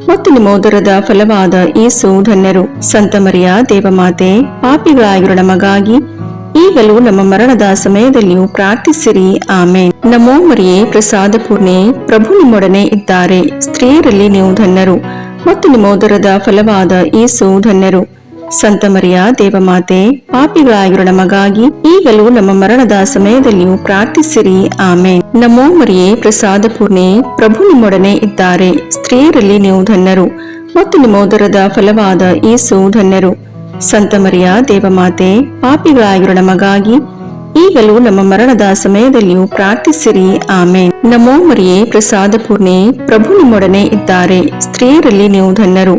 ಮತ್ತು ನಿಮ್ಮ ಉದರದ ಫಲವಾದ ಯೇಸು ಧನ್ಯರು. ಸಂತ ಮರಿಯ ದೇವಮಾತೆ, ಪಾಪಿಗಳಾಗಿರೋ ನಮಗಾಗಿ ಈಗಲೂ ನಮ್ಮ ಮರಣದ ಸಮಯದಲ್ಲಿಯೂ ಪ್ರಾರ್ಥಿಸಿರಿ. ಆಮೇನ್. ನಮೋ ಮರಿಯೇ, ಪ್ರಸಾದ ಪೂರ್ಣೆ, ಪ್ರಭು ನಿಮ್ಮೊಡನೆ ಇದ್ದಾರೆ. ಸ್ತ್ರೀಯರಲ್ಲಿ ನೀವು ಧನ್ಯರು ಮತ್ತು ನಿಮ್ಮ ಉದರದ ಫಲವಾದ ಯೇಸು ಧನ್ಯರು. ಸಂತ ಮರಿಯ ದೇವಮಾತೆ, ಪಾಪಿಗಳಾಗಿರೋ ನಮಗಾಗಿ ಈಗಲೂ ನಮ್ಮ ಮರಣದ ಸಮಯದಲ್ಲಿಯೂ ಪ್ರಾರ್ಥಿಸಿರಿ. ಆಮೇನ್. ನಮೋ ಮರಿಯೇ, ಪ್ರಸಾದ ಪೂರ್ಣೆ, ಪ್ರಭು ನಿಮ್ಮೊಡನೆ ಇದ್ದಾರೆ. ಸ್ತ್ರೀಯರಲ್ಲಿ ನೀವು ಧನ್ಯರು ಮತ್ತು ನಿಮ್ಮ ಉದರದ ಫಲವಾದ ಯೇಸು ಧನ್ಯರು. ಸಂತ ಮರಿಯ ದೇವಮಾತೆ, ಪಾಪಿಗಳಾಗಿರೋ ನಮಗಾಗಿ ಈಗಲೂ ನಮ್ಮ ಮರಣದ ಸಮಯದಲ್ಲಿಯೂ ಪ್ರಾರ್ಥಿಸಿರಿ. ಆಮೇನ್. ನಮೋ ಮರಿಯೇ, ಪ್ರಸಾದ ಪೂರ್ಣೆ, ಪ್ರಭು ನಿಮ್ಮೊಡನೆ ಇದ್ದಾರೆ. ಸ್ತ್ರೀಯರಲ್ಲಿ ನೀವು ಧನ್ಯರು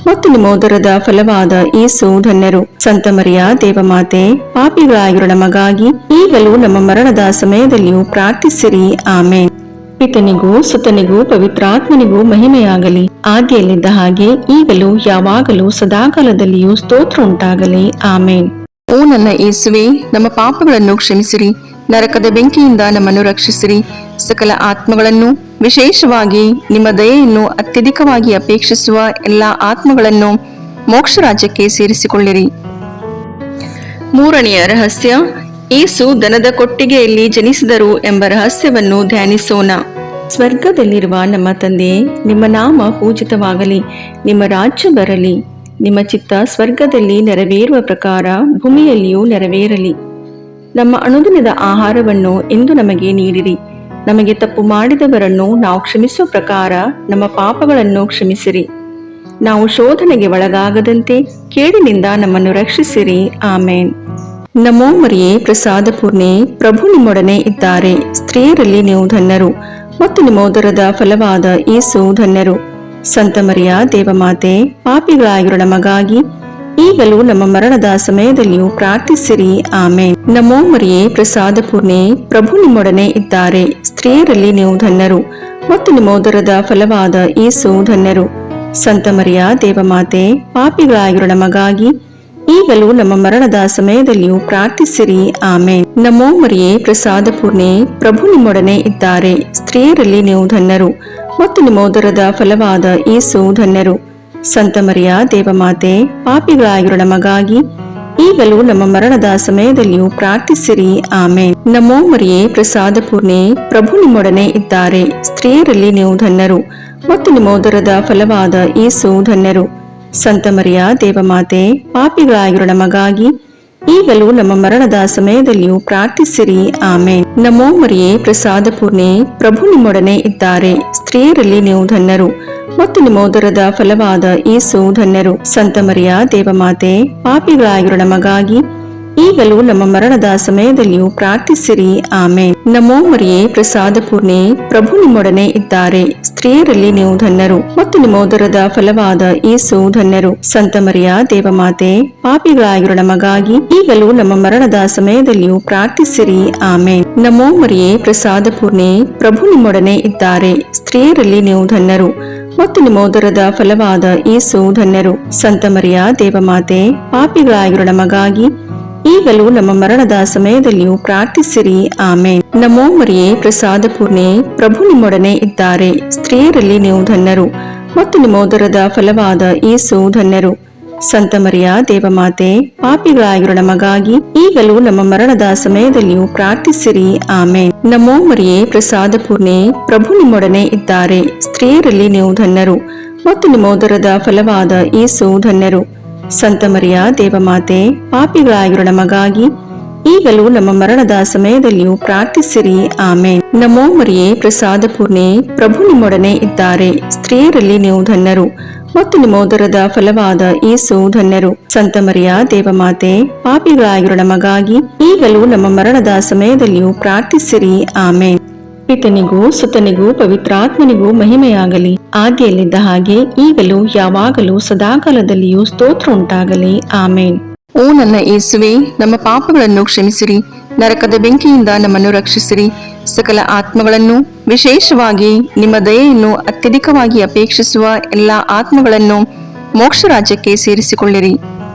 ಮತ್ತು ನಿಮ್ಮ ಉದರದ ಫಲವಾದ ಯೇಸು ಧನ್ಯರು. ಸಂತ ಮರಿಯ ದೇವಮಾತೆ, ಪಾಪಿಗಳಾಗಿರೋ ನಮಗಾಗಿ ಈಗಲೂ ನಮ್ಮ ಮರಣದ ಸಮಯದಲ್ಲಿಯೂ ಪ್ರಾರ್ಥಿಸಿರಿ. ಆಮೇನ್. ಪಿತನಿಗೂ ಸುತನಿಗೂ ಪವಿತ್ರಾತ್ಮನಿಗೂ ಮಹಿಮೆಯಾಗಲಿ, ಆದಿಯಲ್ಲಿದ್ದ ಹಾಗೆ ಈಗಲೂ ಯಾವಾಗಲೂ ಸದಾಕಾಲದಲ್ಲಿಯೂ ಸ್ತೋತ್ರ ಉಂಟಾಗಲಿ. ಆಮೇನ್. ಓ ನನ್ನ ಯೇಸುವೆ, ನಮ್ಮ ಪಾಪಗಳನ್ನು ಕ್ಷಮಿಸಿರಿ, ನರಕದ ಬೆಂಕಿಯಿಂದ ನಮ್ಮನ್ನು ರಕ್ಷಿಸಿರಿ, ಸಕಲ ಆತ್ಮಗಳನ್ನು, ವಿಶೇಷವಾಗಿ ನಿಮ್ಮ ದಯೆಯನ್ನು ಅತ್ಯಧಿಕವಾಗಿ ಅಪೇಕ್ಷಿಸುವ ಎಲ್ಲಾ ಆತ್ಮಗಳನ್ನು ಮೋಕ್ಷ ರಾಜ್ಯಕ್ಕೆ ಸೇರಿಸಿಕೊಳ್ಳಿರಿ. ಮೂರನೆಯ ರಹಸ್ಯ, ಯೇಸು ದನದ ಕೊಟ್ಟಿಗೆಯಲ್ಲಿ ಜನಿಸಿದರು ಎಂಬ ರಹಸ್ಯವನ್ನು ಧ್ಯಾನಿಸೋಣ. ಸ್ವರ್ಗದಲ್ಲಿರುವ ನಮ್ಮ ತಂದೆಯೇ, ನಿಮ್ಮ ನಾಮ ಪೂಜಿತವಾಗಲಿ, ನಿಮ್ಮ ರಾಜ್ಯ ಬರಲಿ, ನಿಮ್ಮ ಚಿತ್ತ ಸ್ವರ್ಗದಲ್ಲಿ ನೆರವೇರುವ ಪ್ರಕಾರ ಭೂಮಿಯಲ್ಲಿಯೂ ನೆರವೇರಲಿ. ನಮ್ಮ ಅನುದಿನದ ಆಹಾರವನ್ನು ಇಂದು ನಮಗೆ ನೀಡಿರಿ. ನಮಗೆ ತಪ್ಪು ಮಾಡಿದವರನ್ನು ನಾವು ಕ್ಷಮಿಸುವ ಪ್ರಕಾರ ನಮ್ಮ ಪಾಪಗಳನ್ನು ಕ್ಷಮಿಸಿರಿ. ನಾವು ಶೋಧನೆಗೆ ಒಳಗಾಗದಂತೆ ಕೇಡಿನಿಂದ ನಮ್ಮನ್ನು ರಕ್ಷಿಸಿರಿ. ಆಮೇನ್. ನಮೋ ಮರಿಯೇ, ಪ್ರಸಾದ ಪೂರ್ಣೆ, ಪ್ರಭು ನಿಮ್ಮೊಡನೆ ಇದ್ದಾರೆ. ಸ್ತ್ರೀಯರಲ್ಲಿ ನೀವು ಧನ್ಯರು, ಮತ್ತು ನಿಮ್ಮ ಉದರದ ಫಲವಾದ ಯೇಸು ಧನ್ಯರು. ಸಂತ ಮರಿಯ ದೇವಮಾತೆ, ಪಾಪಿಗಳಾಗಿರೋ ನಮಗಾಗಿ ಈಗಲೂ ನಮ್ಮ ಮರಣದ ಸಮಯದಲ್ಲಿಯೂ ಪ್ರಾರ್ಥಿಸಿರಿ. ಆಮೇನ್. ನಮೋ ಮರಿಯೇ, ಪ್ರಸಾದ ಪೂರ್ಣೆ, ಪ್ರಭು ನಿಮ್ಮೊಡನೆ ಇದ್ದಾರೆ. ಸ್ತ್ರೀಯರಲ್ಲಿ ನೀವು ಧನ್ಯರು, ಮತ್ತು ನಿಮ್ಮ ಉದರದ ಫಲವಾದ ಯೇಸು ಧನ್ಯರು. ಸಂತ ಮರಿಯ ದೇವಮಾತೆ, ಪಾಪಿಗಳಾಗಿರೋ ನಮಗಾಗಿ ಈಗಲೂ ನಮ್ಮ ಮರಣದ ಸಮಯದಲ್ಲಿಯೂ ಪ್ರಾರ್ಥಿಸಿರಿ. ಆಮೇನ್. ನಮೋ ಮರಿಯೇ, ಪ್ರಸಾದ ಪೂರ್ಣೆ, ಪ್ರಭು ನಿಮ್ಮೊಡನೆ ಇದ್ದಾರೆ. ಸ್ತ್ರೀಯರಲ್ಲಿ ನೀವು ಧನ್ಯರು, ಮತ್ತು ನಿಮ್ಮ ಉದರದ ಫಲವಾದ ಯೇಸು ಧನ್ಯರು. ಸಂತ ಮರಿಯ ದೇವಮಾತೆ, ಪಾಪಿಗಳಾಗಿರೋ ನಮಗಾಗಿ ಈಗಲೂ ನಮ್ಮ ಮರಣದ ಸಮಯದಲ್ಲಿಯೂ ಪ್ರಾರ್ಥಿಸಿರಿ. ಆಮೇನ್. ನಮೋ ಮರಿಯೇ, ಪ್ರಸಾದ ಪೂರ್ಣೆ, ಪ್ರಭು ನಿಮ್ಮೊಡನೆ ಇದ್ದಾರೆ. ಸ್ತ್ರೀಯರಲ್ಲಿ ನೀವು ಧನ್ಯರು, ಮತ್ತು ನಿಮ್ಮ ಉದರದ ಫಲವಾದ ಯೇಸು ಧನ್ಯರು. ಸಂತ ಮರಿಯ ದೇವಮಾತೆ, ಪಾಪಿಗಳಾಗಿರೋ ನಮಗಾಗಿ ಈಗಲೂ ನಮ್ಮ ಮರಣದ ಸಮಯದಲ್ಲಿಯೂ ಪ್ರಾರ್ಥಿಸಿರಿ. ಆಮೇನ್. ನಮೋ ಮರಿಯೇ, ಪ್ರಸಾದ ಪೂರ್ಣೆ, ಪ್ರಭು ನಿಮ್ಮೊಡನೆ ಇದ್ದಾರೆ. ಸ್ತ್ರೀಯರಲ್ಲಿ ನೀವು ಧನ್ಯರು, ಮತ್ತು ನಿಮ್ಮ ಉದರದ ಫಲವಾದ ಯೇಸು ಧನ್ಯರು. ಸಂತ ಮರಿಯ ದೇವಮಾತೆ, ಪಾಪಿಗಳಾಗಿರೋ ನಮಗಾಗಿ ಈಗಲೂ ನಮ್ಮ ಮರಣದ ಸಮಯದಲ್ಲಿಯೂ ಪ್ರಾರ್ಥಿಸಿರಿ. ಆಮೇನ್. ನಮೋ ಮರಿಯೇ, ಪ್ರಸಾದ ಪೂರ್ಣೆ, ಪ್ರಭು ನಿಮ್ಮೊಡನೆ ಇದ್ದಾರೆ. ಸ್ತ್ರೀಯರಲ್ಲಿ ನೀವು ಧನ್ಯರು, ಮತ್ತು ನಿಮ್ಮ ಉದರದ ಫಲವಾದ ಯೇಸು ಧನ್ಯರು. ಸಂತ ಮರಿಯ ದೇವಮಾತೆ, ಪಾಪಿಗಳಾಗಿರೋ ನಮಗಾಗಿ ಈಗಲೂ ನಮ್ಮ ಮರಣದ ಸಮಯದಲ್ಲಿಯೂ ಪ್ರಾರ್ಥಿಸಿರಿ. ಆಮೇನ್. ನಮೋ ಮರಿಯೇ, ಪ್ರಸಾದ ಪೂರ್ಣೆ, ಪ್ರಭು ನಿಮ್ಮೊಡನೆ ಇದ್ದಾರೆ. ಸ್ತ್ರೀಯರಲ್ಲಿ ನೀವು ಧನ್ಯರು, ಮತ್ತು ನಿಮ್ಮ ಉದರದ ಫಲವಾದ ಯೇಸು ಧನ್ಯರು. ಸಂತ ಮರಿಯ ದೇವಮಾತೆ, ಪಾಪಿಗಳಾಗಿರೋ ನಮಗಾಗಿ ಈಗಲೂ ನಮ್ಮ ಮರಣದ ಸಮಯದಲ್ಲಿಯೂ ಪ್ರಾರ್ಥಿಸಿರಿ. ಆಮೇನ್. ನಮೋ ಮರಿಯೇ, ಪ್ರಸಾದ ಪೂರ್ಣೆ, ಪ್ರಭು ನಿಮ್ಮೊಡನೆ ಇದ್ದಾರೆ. ಸ್ತ್ರೀಯರಲ್ಲಿ ನೀವು ಧನ್ಯರು, ಮತ್ತು ನಿಮ್ಮ ಉದರದ ಫಲವಾದ ಯೇಸು ಧನ್ಯರು. ಸಂತ ಮರಿಯ ದೇವಮಾತೆ, ಪಾಪಿಗಳಾಗಿರೋ ನಮಗಾಗಿ ಈಗಲೂ ನಮ್ಮ ಮರಣದ ಸಮಯದಲ್ಲಿಯೂ ಪ್ರಾರ್ಥಿಸಿರಿ. ಆಮೇನ್. ನಮೋ ಮರಿಯೇ, ಪ್ರಸಾದ ಪೂರ್ಣೆ, ಪ್ರಭು ನಿಮ್ಮೊಡನೆ ಇದ್ದಾರೆ. ಸ್ತ್ರೀಯರಲ್ಲಿ ನೀವು ಧನ್ಯರು, ಮತ್ತು ನಿಮ್ಮ ಉದರದ ಫಲವಾದ ಯೇಸು ಧನ್ಯರು. ಸಂತ ಮರಿಯ ದೇವಮಾತೆ, ಪಾಪಿಗಳಾಗಿರೋ ನಮಗಾಗಿ ಈಗಲೂ ನಮ್ಮ ಮರಣದ ಸಮಯದಲ್ಲಿಯೂ ಪ್ರಾರ್ಥಿಸಿರಿ. ಆಮೇನ್. ನಮೋ ಮರಿಯೇ, ಪ್ರಸಾದ ಪೂರ್ಣೆ, ಪ್ರಭು ನಿಮ್ಮೊಡನೆ ಇದ್ದಾರೆ. ಸ್ತ್ರೀಯರಲ್ಲಿ ನೀವು ಧನ್ಯರು, ಮತ್ತು ನಿಮ್ಮ ಉದರದ ಫಲವಾದ ಯೇಸು ಧನ್ಯರು. ಸಂತ ಮರಿಯ ದೇವಮಾತೆ, ಪಾಪಿಗಳಾಗಿರೋ ನಮಗಾಗಿ ಈಗಲೂ ನಮ್ಮ ಮರಣದ ಸಮಯದಲ್ಲಿಯೂ ಪ್ರಾರ್ಥಿಸಿರಿ. ಆಮೇನ್. ಪಿತನಿಗೂ ಸುತನಿಗೂ ಪವಿತ್ರಾತ್ಮನಿಗೂ ಮಹಿಮೆಯಾಗಲಿ, ಆದಿಯಲ್ಲಿದ್ದ ಹಾಗೆ ಈಗಲೂ ಯಾವಾಗಲೂ ಸದಾಕಾಲದಲ್ಲಿಯೂ ಸ್ತೋತ್ರ ಉಂಟಾಗಲಿ. ಆಮೇನ್. ಓ ನನ್ನ ಯೇಸುವೆ, ನಮ್ಮ ಪಾಪಗಳನ್ನು ಕ್ಷಮಿಸಿರಿ, ನರಕದ ಬೆಂಕಿಯಿಂದ ನಮ್ಮನ್ನು ರಕ್ಷಿಸಿರಿ, ಸಕಲ ಆತ್ಮಗಳನ್ನು, ವಿಶೇಷವಾಗಿ ನಿಮ್ಮ ದಯೆಯನ್ನು ಅತ್ಯಧಿಕವಾಗಿ ಅಪೇಕ್ಷಿಸುವ ಎಲ್ಲಾ ಆತ್ಮಗಳನ್ನು ಮೋಕ್ಷ ರಾಜ್ಯಕ್ಕೆ ಸೇರಿಸಿಕೊಳ್ಳಿರಿ.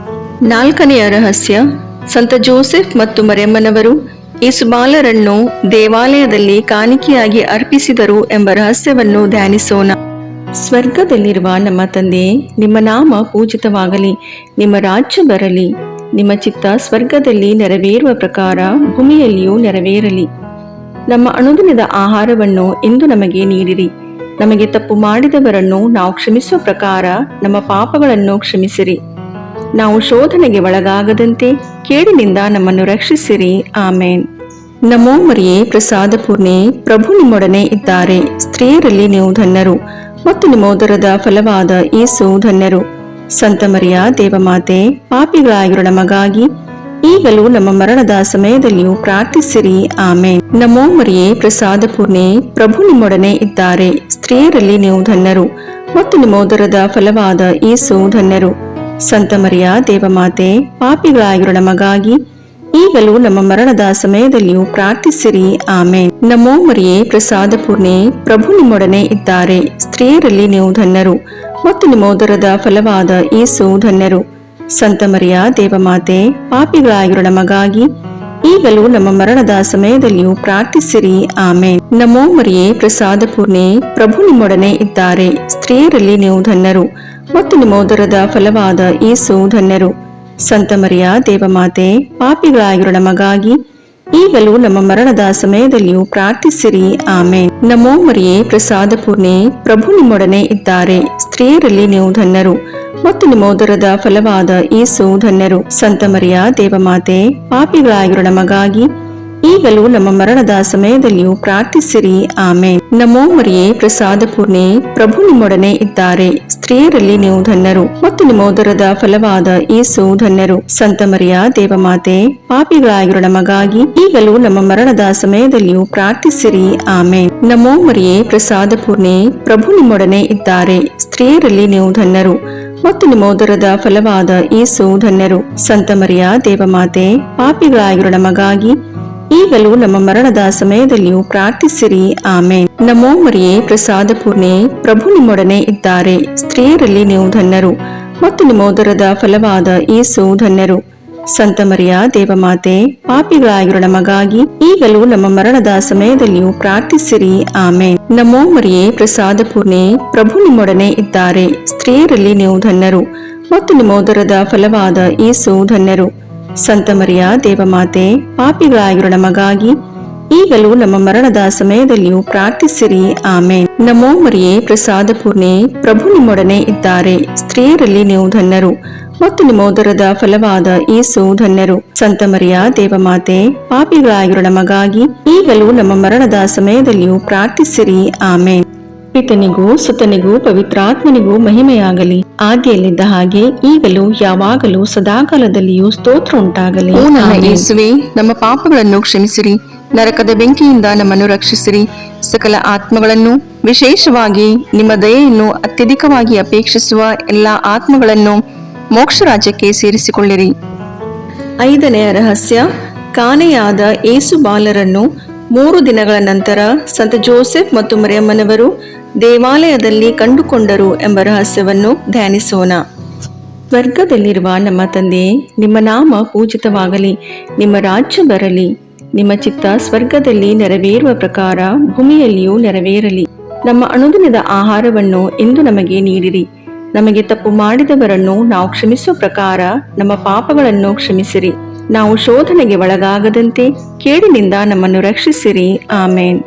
ನಾಲ್ಕನೆಯ ರಹಸ್ಯ, ಸಂತ ಜೋಸೆಫ್ ಮತ್ತು ಮರಿಯಮ್ಮನವರು ಯೇಸುಬಾಲರನ್ನು ದೇವಾಲಯದಲ್ಲಿ ಕಾಣಿಕೆಯಾಗಿ ಅರ್ಪಿಸಿದರು ಎಂಬ ರಹಸ್ಯವನ್ನು ಧ್ಯಾನಿಸೋಣ. ಸ್ವರ್ಗದಲ್ಲಿರುವ ನಮ್ಮ ತಂದೆಯೇ, ನಿಮ್ಮ ನಾಮ ಪೂಜಿತವಾಗಲಿ, ನಿಮ್ಮ ರಾಜ್ಯ ಬರಲಿ, ನಿಮ್ಮ ಚಿತ್ತ ಸ್ವರ್ಗದಲ್ಲಿ ನೆರವೇರುವ ಪ್ರಕಾರ ಭೂಮಿಯಲ್ಲಿಯೂ ನೆರವೇರಲಿ. ನಮ್ಮ ಅನುದಿನದ ಆಹಾರವನ್ನು ಇಂದು ನಮಗೆ ನೀಡಿರಿ. ನಮಗೆ ತಪ್ಪು ಮಾಡಿದವರನ್ನು ನಾವು ಕ್ಷಮಿಸುವ ಪ್ರಕಾರ ನಮ್ಮ ಪಾಪಗಳನ್ನು ಕ್ಷಮಿಸಿರಿ. ನಾವು ಶೋಧನೆಗೆ ಒಳಗಾಗದಂತೆ ಕೇಡಿನಿಂದ ನಮ್ಮನ್ನು ರಕ್ಷಿಸಿರಿ. ಆಮೇನ್. ನಮೋ ಮರಿಯೇ, ಪ್ರಸಾದ ಪೂರ್ಣೆ, ಪ್ರಭು ನಿಮ್ಮೊಡನೆ ಇದ್ದಾರೆ. ಸ್ತ್ರೀಯರಲ್ಲಿ ನೀವು ಧನ್ಯರು, ಮತ್ತು ನಿಮ್ಮ ಉದರದ ಫಲವಾದ ಯೇಸು ಧನ್ಯರು. ಸಂತ ಮರಿಯ ದೇವಮಾತೆ, ಪಾಪಿಗಳಾಗಿರೋ ನಮಗಾಗಿ ಈಗಲೂ ನಮ್ಮ ಮರಣದ ಸಮಯದಲ್ಲಿಯೂ ಪ್ರಾರ್ಥಿಸಿರಿ. ಆಮೇನ್. ನಮೋ ಮರಿಯೇ, ಪ್ರಸಾದ ಪೂರ್ಣೆ, ಪ್ರಭು ನಿಮ್ಮೊಡನೆ ಇದ್ದಾರೆ. ಸ್ತ್ರೀಯರಲ್ಲಿ ನೀವು ಧನ್ಯರು, ಮತ್ತು ನಿಮ್ಮ ಉದರದ ಫಲವಾದ ಯೇಸು ಧನ್ಯರು. ಸಂತ ಮರಿಯ ದೇವಮಾತೆ, ಪಾಪಿಗಳಾಗಿರೋ ನಮಗಾಗಿ ಈಗಲೂ ನಮ್ಮ ಮರಣದ ಸಮಯದಲ್ಲಿಯೂ ಪ್ರಾರ್ಥಿಸಿರಿ. ಆಮೇನ್. ನಮೋ ಮರಿಯೇ, ಪ್ರಸಾದ ಪೂರ್ಣೆ, ಪ್ರಭು ನಿಮ್ಮೊಡನೆ ಇದ್ದಾರೆ. ಸ್ತ್ರೀಯರಲ್ಲಿ ನೀವು ಧನ್ಯರು ಮತ್ತು ನಿಮ್ಮ ಉದರದ ಫಲವಾದ ಯೇಸು ಧನ್ಯರು. ಸಂತ ಮರಿಯ ದೇವಮಾತೆ, ಪಾಪಿಗಳಾಗಿರೋ ನಮಗಾಗಿ ಈಗಲೂ ನಮ್ಮ ಮರಣದ ಸಮಯದಲ್ಲಿಯೂ ಪ್ರಾರ್ಥಿಸಿರಿ. ಆಮೇನ್. ನಮೋ ಮರಿಯೇ, ಪ್ರಸಾದ ಪೂರ್ಣೆ, ಪ್ರಭು ನಿಮ್ಮೊಡನೆ ಇದ್ದಾರೆ. ಸ್ತ್ರೀಯರಲ್ಲಿ ನೀವು ಧನ್ಯರು ಮತ್ತು ನಿಮ್ಮ ಉದರದ ಫಲವಾದ ಯೇಸು ಧನ್ಯರು. ಸಂತ ಮರಿಯ ದೇವಮಾತೆ, ಪಾಪಿಗಳಾಗಿರೋ ನಮಗಾಗಿ ಈಗಲೂ ನಮ್ಮ ಮರಣದ ಸಮಯದಲ್ಲಿಯೂ ಪ್ರಾರ್ಥಿಸಿರಿ. ಆಮೇನ್. ನಮೋ ಮರಿಯೇ, ಪ್ರಸಾದ ಪೂರ್ಣೆ, ಪ್ರಭು ನಿಮ್ಮೊಡನೆ ಇದ್ದಾರೆ. ಸ್ತ್ರೀಯರಲ್ಲಿ ನೀವು ಧನ್ಯರು ಮತ್ತು ನಿಮ್ಮ ಉದರದ ಫಲವಾದ ಯೇಸು ಧನ್ಯರು. ಸಂತ ಮರಿಯ ದೇವಮಾತೆ, ಪಾಪಿಗಳಾಗಿರೋ ನಮಗಾಗಿ ಈಗಲೂ ನಮ್ಮ ಮರಣದ ಸಮಯದಲ್ಲಿಯೂ ಪ್ರಾರ್ಥಿಸಿರಿ. ಆಮೇನ್. ನಮೋ ಮರಿಯೇ, ಪ್ರಸಾದ ಪೂರ್ಣೆ, ಪ್ರಭು ನಿಮ್ಮೊಡನೆ ಇದ್ದಾರೆ. ಸ್ತ್ರೀಯರಲ್ಲಿ ನೀವು ಧನ್ಯರು ಮತ್ತು ನಿಮ್ಮ ಉದರದ ಫಲವಾದ ಯೇಸು ಧನ್ಯರು. ಸಂತ ಮರಿಯ ದೇವಮಾತೆ, ಪಾಪಿಗಳಾಗಿರೋ ನಮಗಾಗಿ ಈಗಲೂ ನಮ್ಮ ಮರಣದ ಸಮಯದಲ್ಲಿಯೂ ಪ್ರಾರ್ಥಿಸಿರಿ. ಆಮೇನ್. ನಮೋ ಮರಿಯೇ, ಪ್ರಸಾದ ಪೂರ್ಣೆ, ಪ್ರಭು ನಿಮ್ಮೊಡನೆ ಇದ್ದಾರೆ. ಸ್ತ್ರೀಯರಲ್ಲಿ ನೀವು ಧನ್ಯರು ಮತ್ತು ನಿಮ್ಮ ಉದರದ ಫಲವಾದ ಯೇಸು ಧನ್ಯರು. ಸಂತ ಮರಿಯ ದೇವಮಾತೆ, ಪಾಪಿಗಳಾಗಿರೋ ನಮಗಾಗಿ ಈಗಲೂ ನಮ್ಮ ಮರಣದ ಸಮಯದಲ್ಲಿಯೂ ಪ್ರಾರ್ಥಿಸಿರಿ. ಆಮೇನ್. ನಮೋ ಮರಿಯೇ, ಪ್ರಸಾದ ಪೂರ್ಣೆ, ಪ್ರಭು ನಿಮ್ಮೊಡನೆ ಇದ್ದಾರೆ. ಸ್ತ್ರೀಯರಲ್ಲಿ ನೀವು ಧನ್ಯರು ಮತ್ತು ನಿಮ್ಮ ಉದರದ ಫಲವಾದ ಯೇಸು ಧನ್ಯರು. ಸಂತ ಮರಿಯ ದೇವಮಾತೆ, ಪಾಪಿಗಳಾಗಿರೋ ನಮಗಾಗಿ ಈಗಲೂ ನಮ್ಮ ಮರಣದ ಸಮಯದಲ್ಲಿಯೂ ಪ್ರಾರ್ಥಿಸಿರಿ. ಆಮೇನ್. ನಮೋ ಮರಿಯೇ, ಪ್ರಸಾದ ಪೂರ್ಣೆ, ಪ್ರಭು ನಿಮ್ಮೊಡನೆ ಇದ್ದಾರೆ. ಸ್ತ್ರೀಯರಲ್ಲಿ ನೀವು ಧನ್ಯರು ಮತ್ತು ನಿಮ್ಮ ಉದರದ ಫಲವಾದ ಯೇಸು ಧನ್ಯರು. ಸಂತ ಮರಿಯ ದೇವಮಾತೆ, ಪಾಪಿಗಳಾಗಿರೋ ನಮಗಾಗಿ ಈಗಲೂ ನಮ್ಮ ಮರಣದ ಸಮಯದಲ್ಲಿಯೂ ಪ್ರಾರ್ಥಿಸಿರಿ. ಆಮೇನ್. ನಮೋ ಮರಿಯೇ, ಪ್ರಸಾದ ಪೂರ್ಣೆ, ಪ್ರಭು ನಿಮ್ಮೊಡನೆ ಇದ್ದಾರೆ. ಸ್ತ್ರೀಯರಲ್ಲಿ ನೀವು ಧನ್ಯರು ಮತ್ತು ನಿಮ್ಮ ಉದರದ ಫಲವಾದ ಯೇಸು ಧನ್ಯರು. ಸಂತ ಮರಿಯ ದೇವಮಾತೆ, ಪಾಪಿಗಳಾಗಿರೋ ನಮಗಾಗಿ ಈಗಲೂ ನಮ್ಮ ಮರಣದ ಸಮಯದಲ್ಲಿಯೂ ಪ್ರಾರ್ಥಿಸಿರಿ. ಆಮೇನ್. ಪಿತನಿಗೂ ಸುತನಿಗೂ ಪವಿತ್ರಾತ್ಮನಿಗೂ ಮಹಿಮೆಯಾಗಲಿ, ಆದಿಯಲ್ಲಿದ್ದ ಹಾಗೆ ಈಗಲೂ ಯಾವಾಗಲೂ ಸದಾಕಾಲದಲ್ಲಿಯೂ ಸ್ತೋತ್ರ ಉಂಟಾಗಲಿ. ಓ ನನ್ನ ಯೇಸುವೇ, ನಮ್ಮ ಪಾಪಗಳನ್ನು ಕ್ಷಮಿಸಿರಿ, ನರಕದ ಬೆಂಕಿಯಿಂದ ನಮ್ಮನ್ನು ರಕ್ಷಿಸಿರಿ, ಸಕಲ ಆತ್ಮಗಳನ್ನು, ವಿಶೇಷವಾಗಿ ನಿಮ್ಮ ದಯೆಯನ್ನು ಅತ್ಯಧಿಕವಾಗಿ ಅಪೇಕ್ಷಿಸುವ ಎಲ್ಲಾ ಆತ್ಮಗಳನ್ನು ಮೋಕ್ಷ ರಾಜ್ಯಕ್ಕೆ ಸೇರಿಸಿಕೊಳ್ಳಿರಿ. 5ನೇ ರಹಸ್ಯ, ಕಾಣೆಯಾದ ಯೇಸು ಬಾಲರನ್ನು 3 ದಿನಗಳ ನಂತರ ಸಂತ ಜೋಸೆಫ್ ಮತ್ತು ಮರಿಯಮ್ಮನವರು ದೇವಾಲಯದಲ್ಲಿ ಕಂಡುಕೊಂಡರು ಎಂಬ ರಹಸ್ಯವನ್ನು ಧ್ಯಾನಿಸೋಣ. ಸ್ವರ್ಗದಲ್ಲಿರುವ ನಮ್ಮ ತಂದೆಯೇ, ನಿಮ್ಮ ನಾಮ ಪೂಜಿತವಾಗಲಿ, ನಿಮ್ಮ ರಾಜ್ಯ ಬರಲಿ, ನಿಮ್ಮ ಚಿತ್ತ ಸ್ವರ್ಗದಲ್ಲಿ ನೆರವೇರುವ ಪ್ರಕಾರ ಭೂಮಿಯಲ್ಲಿಯೂ ನೆರವೇರಲಿ. ನಮ್ಮ ಅನುದಿನದ ಆಹಾರವನ್ನು ಇಂದು ನಮಗೆ ನೀಡಿರಿ. ನಮಗೆ ತಪ್ಪು ಮಾಡಿದವರನ್ನು ನಾವು ಕ್ಷಮಿಸುವ ಪ್ರಕಾರ ನಮ್ಮ ಪಾಪಗಳನ್ನು ಕ್ಷಮಿಸಿರಿ. ನಾವು ಶೋಧನೆಗೆ ಒಳಗಾಗದಂತೆ ಕೇಡಿನಿಂದ ನಮ್ಮನ್ನು ರಕ್ಷಿಸಿರಿ. ಆಮೇನ್.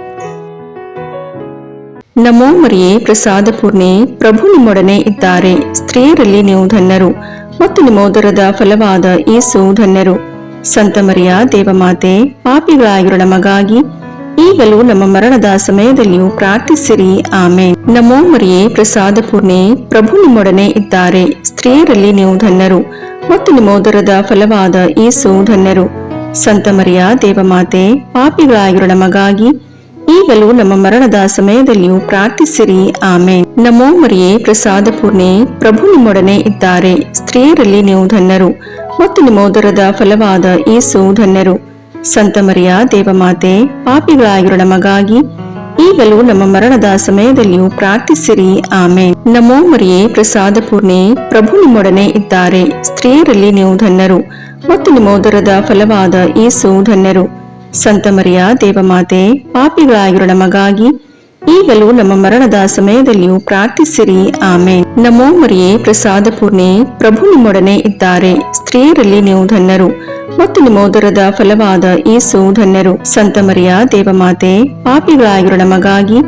ನಮೋ ಮರಿಯೇ, ಪ್ರಸಾದ ಪೂರ್ಣೆ, ಪ್ರಭು ನಿಮ್ಮೊಡನೆ ಇದ್ದಾರೆ. ಸ್ತ್ರೀಯರಲ್ಲಿ ನೀವು ಧನ್ಯರು ಮತ್ತು ನಿಮ್ಮ ಉದರದ ಫಲವಾದ ಯೇಸು ಧನ್ಯರು. ಸಂತ ಮರಿಯ ದೇವಮಾತೆ, ಪಾಪಿಗಳಾಗಿರೋ ನಮಗಾಗಿ ಈಗಲೂ ನಮ್ಮ ಮರಣದ ಸಮಯದಲ್ಲಿಯೂ ಪ್ರಾರ್ಥಿಸಿರಿ. ಆಮೇನ್. ನಮೋ ಮರಿಯೇ, ಪ್ರಸಾದ ಪೂರ್ಣೆ, ಪ್ರಭು ನಿಮ್ಮೊಡನೆ ಇದ್ದಾರೆ. ಸ್ತ್ರೀಯರಲ್ಲಿ ನೀವು ಧನ್ಯರು ಮತ್ತು ನಿಮ್ಮ ಉದರದ ಫಲವಾದ ಯೇಸು ಧನ್ಯರು. ಸಂತ ಮರಿಯ ದೇವಮಾತೆ, ಪಾಪಿಗಳಾಗಿರೋ ನಮಗಾಗಿ ಈಗಲೂ ನಮ್ಮ ಮರಣದ ಸಮಯದಲ್ಲಿಯೂ ಪ್ರಾರ್ಥಿಸಿರಿ. ಆಮೇನ್. ನಮೋ ಮರಿಯೇ, ಪ್ರಸಾದ ಪೂರ್ಣೆ, ಪ್ರಭು ನಿಮ್ಮೊಡನೆ ಇದ್ದಾರೆ. ಸ್ತ್ರೀಯರಲ್ಲಿ ನೀವು ಧನ್ಯರು ಮತ್ತು ನಿಮ್ಮ ಉದರದ ಫಲವಾದ ಯೇಸು ಧನ್ಯರು. ಸಂತ ಮರಿಯ ದೇವಮಾತೆ, ಪಾಪಿಗಳಾಗಿರೋ ನಮಗಾಗಿ ಈಗಲೂ ನಮ್ಮ ಮರಣದ ಸಮಯದಲ್ಲಿಯೂ ಪ್ರಾರ್ಥಿಸಿರಿ. ಆಮೇನ್. ನಮೋ ಮರಿಯೇ, ಪ್ರಸಾದ ಪೂರ್ಣೆ, ಪ್ರಭು ನಿಮ್ಮೊಡನೆ ಇದ್ದಾರೆ. ಸ್ತ್ರೀಯರಲ್ಲಿ ನೀವು ಧನ್ಯರು ಮತ್ತು ನಿಮ್ಮ ಉದರದ ಫಲವಾದ ಯೇಸು ಧನ್ಯರು. ಸಂತ ಮರಿಯ ದೇವಮಾತೆ, ಪಾಪಿಗಳಾಗಿರೋ ನಮಗಾಗಿ ಈಗಲೂ ನಮ್ಮ ಮರಣದ ಸಮಯದಲ್ಲಿಯೂ ಪ್ರಾರ್ಥಿಸಿರಿ. ಆಮೇನ್. ನಮೋ ಮರಿಯೇ, ಪ್ರಸಾದ ಪೂರ್ಣೆ, ಪ್ರಭು ನಿಮ್ಮೊಡನೆ ಇದ್ದಾರೆ. ಸ್ತ್ರೀಯರಲ್ಲಿ ನೀವು ಧನ್ಯರು ಮತ್ತು ನಿಮ್ಮ ಉದರದ ಫಲವಾದ ಯೇಸು ಧನ್ಯರು. ಸಂತ ಮರಿಯ ದೇವಮಾತೆ, ಪಾಪಿಗಳಾಗಿರೋ ನಮಗಾಗಿ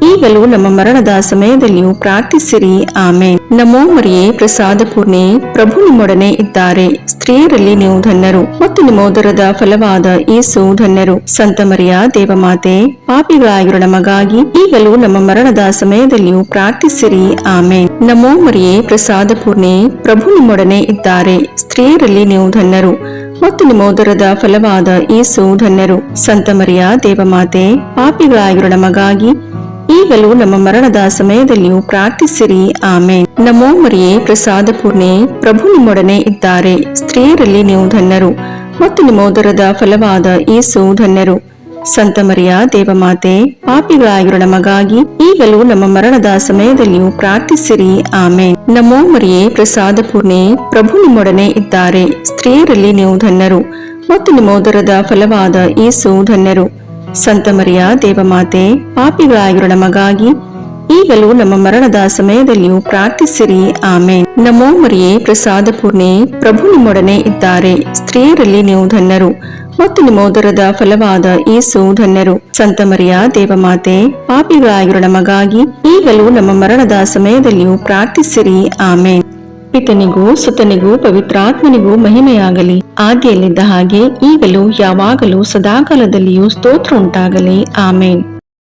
ಈಗಲೂ ನಮ್ಮ ಮರಣದ ಸಮಯದಲ್ಲಿಯೂ ಪ್ರಾರ್ಥಿಸಿರಿ. ಆಮೇನ್. ನಮೋ ಮರಿಯೇ, ಪ್ರಸಾದ ಪೂರ್ಣೆ, ಪ್ರಭು ನಿಮ್ಮೊಡನೆ ಇದ್ದಾರೆ. ಸ್ತ್ರೀಯರಲ್ಲಿ ನೀವು ಧನ್ಯರು ಮತ್ತು ನಿಮ್ಮ ಉದರದ ಫಲವಾದ ಯೇಸು ಧನ್ಯರು. ಸಂತ ಮರಿಯ ದೇವಮಾತೆ, ಪಾಪಿಗಳಾಗಿರೋ ನಮಗಾಗಿ ಈಗಲೂ ನಮ್ಮ ಮರಣದ ಸಮಯದಲ್ಲಿಯೂ ಪ್ರಾರ್ಥಿಸಿರಿ. ಆಮೇನ್. ನಮೋ ಮರಿಯೇ, ಪ್ರಸಾದ ಪೂರ್ಣೆ, ಪ್ರಭು ನಿಮ್ಮೊಡನೆ ಇದ್ದಾರೆ. ಸ್ತ್ರೀಯರಲ್ಲಿ ನೀವು ಧನ್ಯರು ಮತ್ತು ನಿಮ್ಮ ಉದರದ ಫಲವಾದ ಯೇಸು ಧನ್ಯರು. ಸಂತ ಮರಿಯ ದೇವಮಾತೆ, ಪಾಪಿಗಳಾಗಿರೋ ನಮಗಾಗಿ ಈಗಲೂ ನಮ್ಮ ಮರಣದ ಸಮಯದಲ್ಲಿಯೂ ಪ್ರಾರ್ಥಿಸಿರಿ. ಆಮೇನ್. ನಮೋ ಮರಿಯೇ, ಪ್ರಸಾದ ಪೂರ್ಣೆ, ಪ್ರಭು ನಿಮ್ಮೊಡನೆ ಇದ್ದಾರೆ. ಸ್ತ್ರೀಯರಲ್ಲಿ ನೀವು ಧನ್ಯರು ಮತ್ತು ನಿಮ್ಮ ಉದರದ ಫಲವಾದ ಯೇಸು ಧನ್ಯರು. ಸಂತ ಮರಿಯ ದೇವಮಾತೆ, ಪಾಪಿಗಳಾಗಿರೋ ನಮಗಾಗಿ ಈಗಲೂ ನಮ್ಮ ಮರಣದ ಸಮಯದಲ್ಲಿಯೂ ಪ್ರಾರ್ಥಿಸಿರಿ. ಆಮೇನ್. ನಮೋ ಮರಿಯೇ, ಪ್ರಸಾದ ಪೂರ್ಣೆ, ಪ್ರಭು ನಿಮ್ಮೊಡನೆ ಇದ್ದಾರೆ. ಸ್ತ್ರೀಯರಲ್ಲಿ ನೀವು ಧನ್ಯರು ಮತ್ತು ನಿಮ್ಮ ಉದರದ ಫಲವಾದ ಯೇಸು ಧನ್ಯರು. ಸಂತ ಮರಿಯ ದೇವಮಾತೆ, ಪಾಪಿಗಳಾಗಿರೋ ನಮಗಾಗಿ ಈಗಲೂ ನಮ್ಮ ಮರಣದ ಸಮಯದಲ್ಲಿಯೂ ಪ್ರಾರ್ಥಿಸಿರಿ. ಆಮೇನ್. ನಮೋ ಮರಿಯೇ, ಪ್ರಸಾದ ಪೂರ್ಣೆ, ಪ್ರಭು ನಿಮ್ಮೊಡನೆ ಇದ್ದಾರೆ. ಸ್ತ್ರೀಯರಲ್ಲಿ ನೀವು ಧನ್ಯರು ಮತ್ತು ನಿಮ್ಮ ಉದರದ ಫಲವಾದ ಯೇಸು ಧನ್ಯರು. ಸಂತ ಮರಿಯ ದೇವಮಾತೆ, ಪಾಪಿಗಳಾಗಿರೋ ನಮಗಾಗಿ ಈಗಲೂ ನಮ್ಮ ಮರಣದ ಸಮಯದಲ್ಲಿಯೂ ಪ್ರಾರ್ಥಿಸಿರಿ. ಆಮೇನ್. ಪಿತನಿಗೂ ಸುತನಿಗೂ ಪವಿತ್ರಾತ್ಮನಿಗೂ ಮಹಿಮೆಯಾಗಲಿ, ಆದಿಯಲ್ಲಿದ್ದ ಹಾಗೆ ಈಗಲೂ ಯಾವಾಗಲೂ ಸದಾಕಾಲದಲ್ಲಿಯೂ ಸ್ತೋತ್ರ ಉಂಟಾಗಲಿ. ಆಮೇನ್.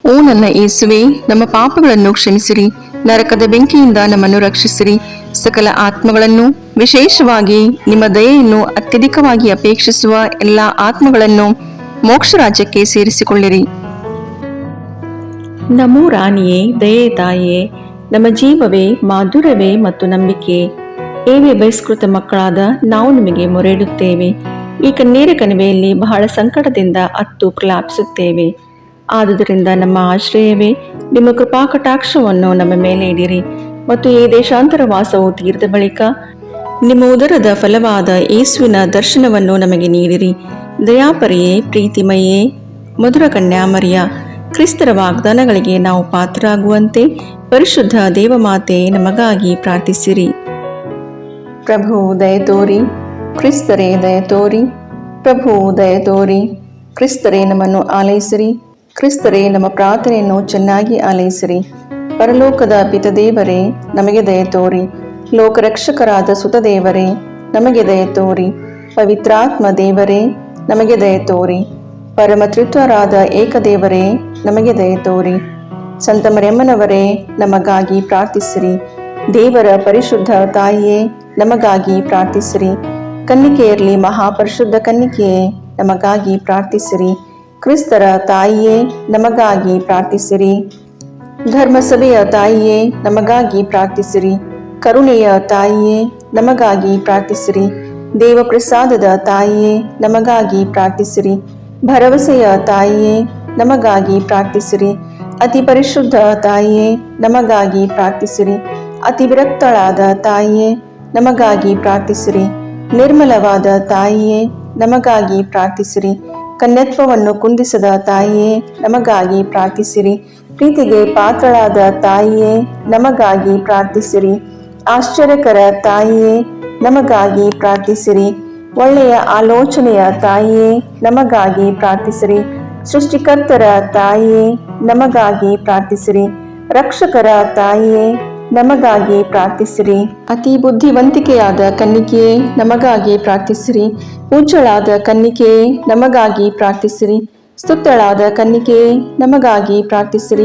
ಓ ನನ್ನ ಯೇಸುವೆ, ನಮ್ಮ ಪಾಪಗಳನ್ನು ಕ್ಷಮಿಸಿರಿ, ನರಕದ ಬೆಂಕಿಯಿಂದ ನಮ್ಮನ್ನು ರಕ್ಷಿಸಿರಿ, ಸಕಲ ಆತ್ಮಗಳನ್ನು, ವಿಶೇಷವಾಗಿ ನಿಮ್ಮ ದಯೆಯನ್ನು ಅತ್ಯಧಿಕವಾಗಿ ಅಪೇಕ್ಷಿಸುವ ಎಲ್ಲ ಆತ್ಮಗಳನ್ನು ಮೋಕ್ಷ ರಾಜ್ಯಕ್ಕೆ ಸೇರಿಸಿಕೊಳ್ಳಿರಿ. ನಮೋ ರಾಣಿಯೇ, ದಯೆ ತಾಯಿಯೇ, ನಮ್ಮ ಜೀವವೇ, ಮಾಧುರ್ಯವೇ ಮತ್ತು ನಂಬಿಕೆ, ಏವೇ ಬಹಿಷ್ಕೃತ ಮಕ್ಕಳಾದ ನಾವು ನಿಮಗೆ ಮೊರೆಯಿಡುತ್ತೇವೆ. ಈ ಕಣ್ಣೀರ ಕಣಿವೆಯಲ್ಲಿ ಬಹಳ ಸಂಕಟದಿಂದ ಅತ್ತು ಪ್ರಲಾಪಿಸುತ್ತೇವೆ. ಆದುದರಿಂದ ನಮ್ಮ ಆಶ್ರಯವೇ, ನಿಮ್ಮ ಕೃಪಾ ಕಟಾಕ್ಷವನ್ನು ನಮ್ಮ ಮೇಲೆ ಇಡಿರಿ ಮತ್ತು ಈ ದೇಶಾಂತರ ವಾಸವು ತೀರ್ದ ಬಳಿಕ ನಿಮ್ಮ ಉದರದ ಫಲವಾದ ಯೇಸುವಿನ ದರ್ಶನವನ್ನು ನಮಗೆ ನೀಡಿರಿ. ದಯಾಪರಿಯೇ, ಪ್ರೀತಿಮಯೇ, ಮಧುರ ಕನ್ಯಾಮರಿಯ, ಕ್ರಿಸ್ತರ ವಾಗ್ದಾನಗಳಿಗೆ ನಾವು ಪಾತ್ರರಾಗುವಂತೆ ಪರಿಶುದ್ಧ ದೇವಮಾತೆ ನಮಗಾಗಿ ಪ್ರಾರ್ಥಿಸಿರಿ. ಪ್ರಭು ದಯತೋರಿ, ಕ್ರಿಸ್ತರೇ ದಯತೋರಿ, ಪ್ರಭು ದಯತೋರಿ, ಕ್ರಿಸ್ತರೇ ನಮ್ಮನ್ನು ಆಲೈಸಿರಿ, ಕ್ರಿಸ್ತರೇ ನಮ್ಮ ಪ್ರಾರ್ಥನೆಯನ್ನು ಚೆನ್ನಾಗಿ ಆಲೈಸಿರಿ. ಪರಲೋಕದ ಪಿತದೇವರೇ, ನಮಗೆ ದಯತೋರಿ. ಲೋಕರಕ್ಷಕರಾದ ಸುತದೇವರೇ, ನಮಗೆ ದಯತೋರಿ. ಪವಿತ್ರಾತ್ಮ ದೇವರೇ, ನಮಗೆ ದಯತೋರಿ. ಪರಮತ್ರಿತ್ವರಾದ ಏಕದೇವರೇ, ನಮಗೆ ದಯತೋರಿ. ಸಂತ ಮರಿಯಮ್ಮನವರೇ, ನಮಗಾಗಿ ಪ್ರಾರ್ಥಿಸಿರಿ. ದೇವರ ಪರಿಶುದ್ಧ ತಾಯಿಯೇ, ನಮಗಾಗಿ ಪ್ರಾರ್ಥಿಸಿರಿ. ಕನ್ನಿಕೆಯರಲ್ಲಿ ಮಹಾಪರಿಶುದ್ಧ ಕನ್ನಿಕೆಯೇ, ನಮಗಾಗಿ ಪ್ರಾರ್ಥಿಸಿರಿ. ಕ್ರಿಸ್ತರ ತಾಯಿಯೇ, ನಮಗಾಗಿ ಪ್ರಾರ್ಥಿಸಿರಿ. ಧರ್ಮಸಭೆಯ ತಾಯಿಯೇ, ನಮಗಾಗಿ ಪ್ರಾರ್ಥಿಸಿರಿ. ಕರುಣೆಯ ತಾಯಿಯೇ, ನಮಗಾಗಿ ಪ್ರಾರ್ಥಿಸಿರಿ. ದೇವಪ್ರಸಾದದ ತಾಯಿಯೇ, ನಮಗಾಗಿ ಪ್ರಾರ್ಥಿಸಿರಿ. ಭರವಸೆಯ ತಾಯಿಯೇ, ನಮಗಾಗಿ ಪ್ರಾರ್ಥಿಸಿರಿ. ಅತಿ ಪರಿಶುದ್ಧ ತಾಯಿಯೇ, ನಮಗಾಗಿ ಪ್ರಾರ್ಥಿಸಿರಿ. ಅತಿ ವಿರಕ್ತಳಾದ ತಾಯಿಯೇ, ನಮಗಾಗಿ ಪ್ರಾರ್ಥಿಸಿರಿ. ನಿರ್ಮಲವಾದ ತಾಯಿಯೇ, ನಮಗಾಗಿ ಪ್ರಾರ್ಥಿಸಿರಿ. ಕನ್ಯತ್ವವನ್ನು ಕುಂದಿಸದ ತಾಯಿಯೇ, ನಮಗಾಗಿ ಪ್ರಾರ್ಥಿಸಿರಿ. ಪ್ರೀತಿಗೆ ಪಾತ್ರಳಾದ ತಾಯಿಯೇ, ನಮಗಾಗಿ ಪ್ರಾರ್ಥಿಸಿರಿ. ಆಶ್ಚರ್ಯಕರ ತಾಯಿಯೇ, ನಮಗಾಗಿ ಪ್ರಾರ್ಥಿಸಿರಿ. ಒಳ್ಳೆಯ ಆಲೋಚನೆಯ ತಾಯಿಯೇ, ನಮಗಾಗಿ ಪ್ರಾರ್ಥಿಸಿರಿ. ಸೃಷ್ಟಿಕರ್ತರ ತಾಯಿಯೇ, ನಮಗಾಗಿ ಪ್ರಾರ್ಥಿಸಿರಿ. ರಕ್ಷಕರ ತಾಯಿಯೇ, ನಮಗಾಗಿ ಪ್ರಾರ್ಥಿಸಿರಿ. ಅತಿ ಬುದ್ಧಿವಂತಿಕೆಯಾದ ಕನ್ನಿಕೆಯೇ, ನಮಗಾಗಿ ಪ್ರಾರ್ಥಿಸಿರಿ. ಪೂಜ್ಯಳಾದ ಕನ್ನಿಕೆಯೇ, ನಮಗಾಗಿ ಪ್ರಾರ್ಥಿಸಿರಿ. ಸ್ತುತ್ಯಳಾದ ಕನ್ನಿಕೆಯೇ, ನಮಗಾಗಿ ಪ್ರಾರ್ಥಿಸಿರಿ.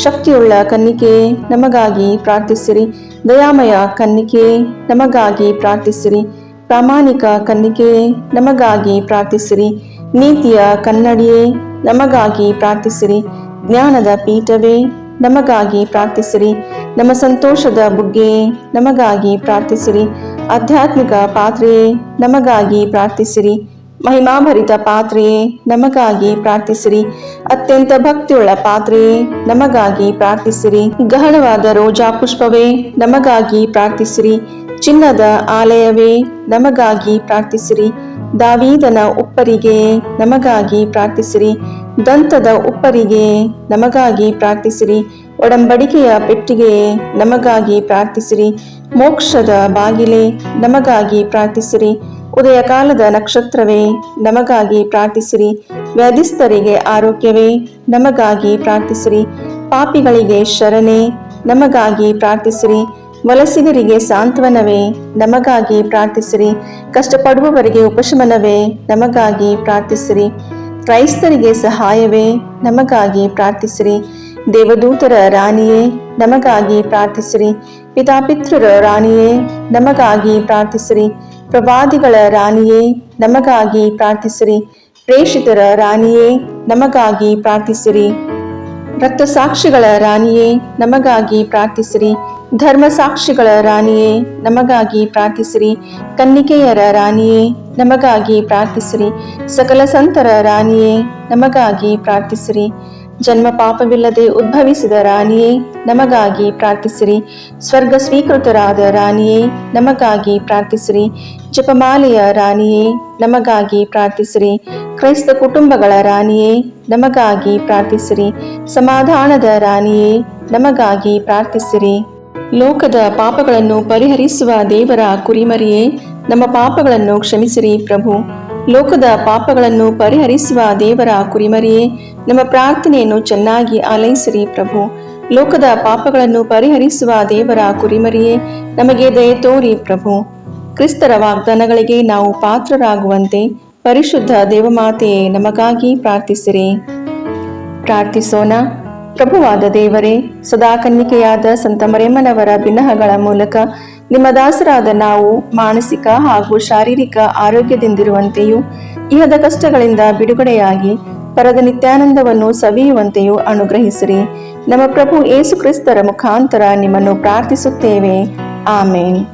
ಶಕ್ತಿಯುಳ್ಳ ಕನ್ನಿಕೆಯೇ, ನಮಗಾಗಿ ಪ್ರಾರ್ಥಿಸಿರಿ. ದಯಾಮಯ ಕನ್ನಿಕೆಯೇ, ನಮಗಾಗಿ ಪ್ರಾರ್ಥಿಸಿರಿ. ಪ್ರಾಮಾಣಿಕ ಕನ್ನಿಕೆಯೇ, ನಮಗಾಗಿ ಪ್ರಾರ್ಥಿಸಿರಿ. ನೀತಿಯ ಕನ್ನಡಿಯೇ, ನಮಗಾಗಿ ಪ್ರಾರ್ಥಿಸಿರಿ. ಜ್ಞಾನದ ಪೀಠವೇ, ನಮಗಾಗಿ ಪ್ರಾರ್ಥಿಸಿರಿ. ನಮ್ಮ ಸಂತೋಷದ ಬುಗ್ಗೆಯೇ, ನಮಗಾಗಿ ಪ್ರಾರ್ಥಿಸಿರಿ. ಆಧ್ಯಾತ್ಮಿಕ ಪಾತ್ರೆಯೇ, ನಮಗಾಗಿ ಪ್ರಾರ್ಥಿಸಿರಿ. ಮಹಿಮಾಭರಿತ ಪಾತ್ರೆಯೇ, ನಮಗಾಗಿ ಪ್ರಾರ್ಥಿಸಿರಿ. ಅತ್ಯಂತ ಭಕ್ತಿಯುಳ್ಳ ಪಾತ್ರೆಯೇ, ನಮಗಾಗಿ ಪ್ರಾರ್ಥಿಸಿರಿ. ಗಹನವಾದ ರೋಜಾ ಪುಷ್ಪವೇ, ನಮಗಾಗಿ ಪ್ರಾರ್ಥಿಸಿರಿ. ಚಿನ್ನದ ಆಲಯವೇ, ನಮಗಾಗಿ ಪ್ರಾರ್ಥಿಸಿರಿ. ದಾವೀದನ ಉಪ್ಪರಿಗೆಯೇ, ನಮಗಾಗಿ ಪ್ರಾರ್ಥಿಸಿರಿ. ದಂತದ ಉಪ್ಪರಿಗೆಯೇ, ನಮಗಾಗಿ ಪ್ರಾರ್ಥಿಸಿರಿ. ಒಡಂಬಡಿಕೆಯ ಪೆಟ್ಟಿಗೆಯೇ, ನಮಗಾಗಿ ಪ್ರಾರ್ಥಿಸಿರಿ. ಮೋಕ್ಷದ ಬಾಗಿಲೇ, ನಮಗಾಗಿ ಪ್ರಾರ್ಥಿಸಿರಿ. ಉದಯ ಕಾಲದ ನಕ್ಷತ್ರವೇ, ನಮಗಾಗಿ ಪ್ರಾರ್ಥಿಸಿರಿ. ವ್ಯಾಧಿಸ್ಥರಿಗೆ ಆರೋಗ್ಯವೇ, ನಮಗಾಗಿ ಪ್ರಾರ್ಥಿಸಿರಿ. ಪಾಪಿಗಳಿಗೆ ಶರಣೆ, ನಮಗಾಗಿ ಪ್ರಾರ್ಥಿಸಿರಿ. ವಲಸಿಗರಿಗೆ ಸಾಂತ್ವನವೇ, ನಮಗಾಗಿ ಪ್ರಾರ್ಥಿಸಿರಿ. ಕಷ್ಟಪಡುವವರಿಗೆ ಉಪಶಮನವೇ, ನಮಗಾಗಿ ಪ್ರಾರ್ಥಿಸಿರಿ. ಕ್ರೈಸ್ತರಿಗೆ ಸಹಾಯವೇ, ನಮಗಾಗಿ ಪ್ರಾರ್ಥಿಸಿರಿ. ದೇವದೂತರ ರಾಣಿಯೇ, ನಮಗಾಗಿ ಪ್ರಾರ್ಥಿಸಿರಿ. ಪಿತಾಪಿತೃರ ರಾಣಿಯೇ, ನಮಗಾಗಿ ಪ್ರಾರ್ಥಿಸಿರಿ. ಪ್ರವಾದಿಗಳ ರಾಣಿಯೇ, ನಮಗಾಗಿ ಪ್ರಾರ್ಥಿಸಿರಿ. ಪ್ರೇಷಿತರ ರಾಣಿಯೇ, ನಮಗಾಗಿ ಪ್ರಾರ್ಥಿಸಿರಿ. ರಕ್ತಸಾಕ್ಷಿಗಳ ರಾಣಿಯೇ ನಮಗಾಗಿ ಪ್ರಾರ್ಥಿಸಿರಿ. ಧರ್ಮಸಾಕ್ಷಿಗಳ ರಾಣಿಯೇ ನಮಗಾಗಿ ಪ್ರಾರ್ಥಿಸಿರಿ. ಕನ್ನಿಕೆಯರ ರಾಣಿಯೇ ನಮಗಾಗಿ ಪ್ರಾರ್ಥಿಸಿರಿ. ಸಕಲ ಸಂತರ ರಾಣಿಯೇ ನಮಗಾಗಿ ಪ್ರಾರ್ಥಿಸಿರಿ. ಜನ್ಮ ಪಾಪವಿಲ್ಲದೆ ಉದ್ಭವಿಸಿದ ರಾಣಿಯೇ ನಮಗಾಗಿ ಪ್ರಾರ್ಥಿಸಿರಿ. ಸ್ವರ್ಗ ಸ್ವೀಕೃತರಾದ ರಾಣಿಯೇ ನಮಗಾಗಿ ಪ್ರಾರ್ಥಿಸಿರಿ. ಜಪಮಾಲೆಯ ರಾಣಿಯೇ ನಮಗಾಗಿ ಪ್ರಾರ್ಥಿಸಿರಿ. ಕ್ರೈಸ್ತ ಕುಟುಂಬಗಳ ರಾಣಿಯೇ ನಮಗಾಗಿ ಪ್ರಾರ್ಥಿಸಿರಿ. ಸಮಾಧಾನದ ರಾಣಿಯೇ ನಮಗಾಗಿ ಪ್ರಾರ್ಥಿಸಿರಿ. ಲೋಕದ ಪಾಪಗಳನ್ನು ಪರಿಹರಿಸುವ ದೇವರ ಕುರಿಮರಿಯೇ ನಮ್ಮ ಪಾಪಗಳನ್ನು ಕ್ಷಮಿಸಿರಿ ಪ್ರಭು. ಲೋಕದ ಪಾಪಗಳನ್ನು ಪರಿಹರಿಸುವ ದೇವರ ಕುರಿಮರಿಯೇ ನಮ್ಮ ಪ್ರಾರ್ಥನೆಯನ್ನು ಚೆನ್ನಾಗಿ ಆಲೈಸಿರಿ ಪ್ರಭು. ಲೋಕದ ಪಾಪಗಳನ್ನು ಪರಿಹರಿಸುವ ದೇವರ ಕುರಿಮರಿಯೇ ನಮಗೆ ದಯೆ ತೋರಿ ಪ್ರಭು. ಕ್ರಿಸ್ತರ ವಾಗ್ದಾನಗಳಿಗೆ ನಾವು ಪಾತ್ರರಾಗುವಂತೆ ಪರಿಶುದ್ಧ ದೇವಮಾತೆಯೇ ನಮಗಾಗಿ ಪ್ರಾರ್ಥಿಸಿರಿ. ಪ್ರಾರ್ಥಿಸೋಣ. ಪ್ರಭುವಾದ ದೇವರೇ, ಸದಾ ಕನ್ನಿಕೆಯಾದ ಸಂತ ಮರಿಯಮ್ಮನವರ ಬಿನ್ನಹಗಳ ಮೂಲಕ ನಿಮ್ಮ ದಾಸರಾದ ನಾವು ಮಾನಸಿಕ ಹಾಗೂ ಶಾರೀರಿಕ ಆರೋಗ್ಯದಿಂದಿರುವಂತೆಯೂ ಇಹದ ಕಷ್ಟಗಳಿಂದ ಬಿಡುಗಡೆಯಾಗಿ ಪರದ ನಿತ್ಯಾನಂದವನ್ನು ಸವಿಯುವಂತೆಯೂ ಅನುಗ್ರಹಿಸಿರಿ. ನಮ್ಮ ಪ್ರಭು ಯೇಸು ಕ್ರಿಸ್ತರ ಮುಖಾಂತರ ನಿಮ್ಮನ್ನು ಪ್ರಾರ್ಥಿಸುತ್ತೇವೆ. ಆಮೇನ್.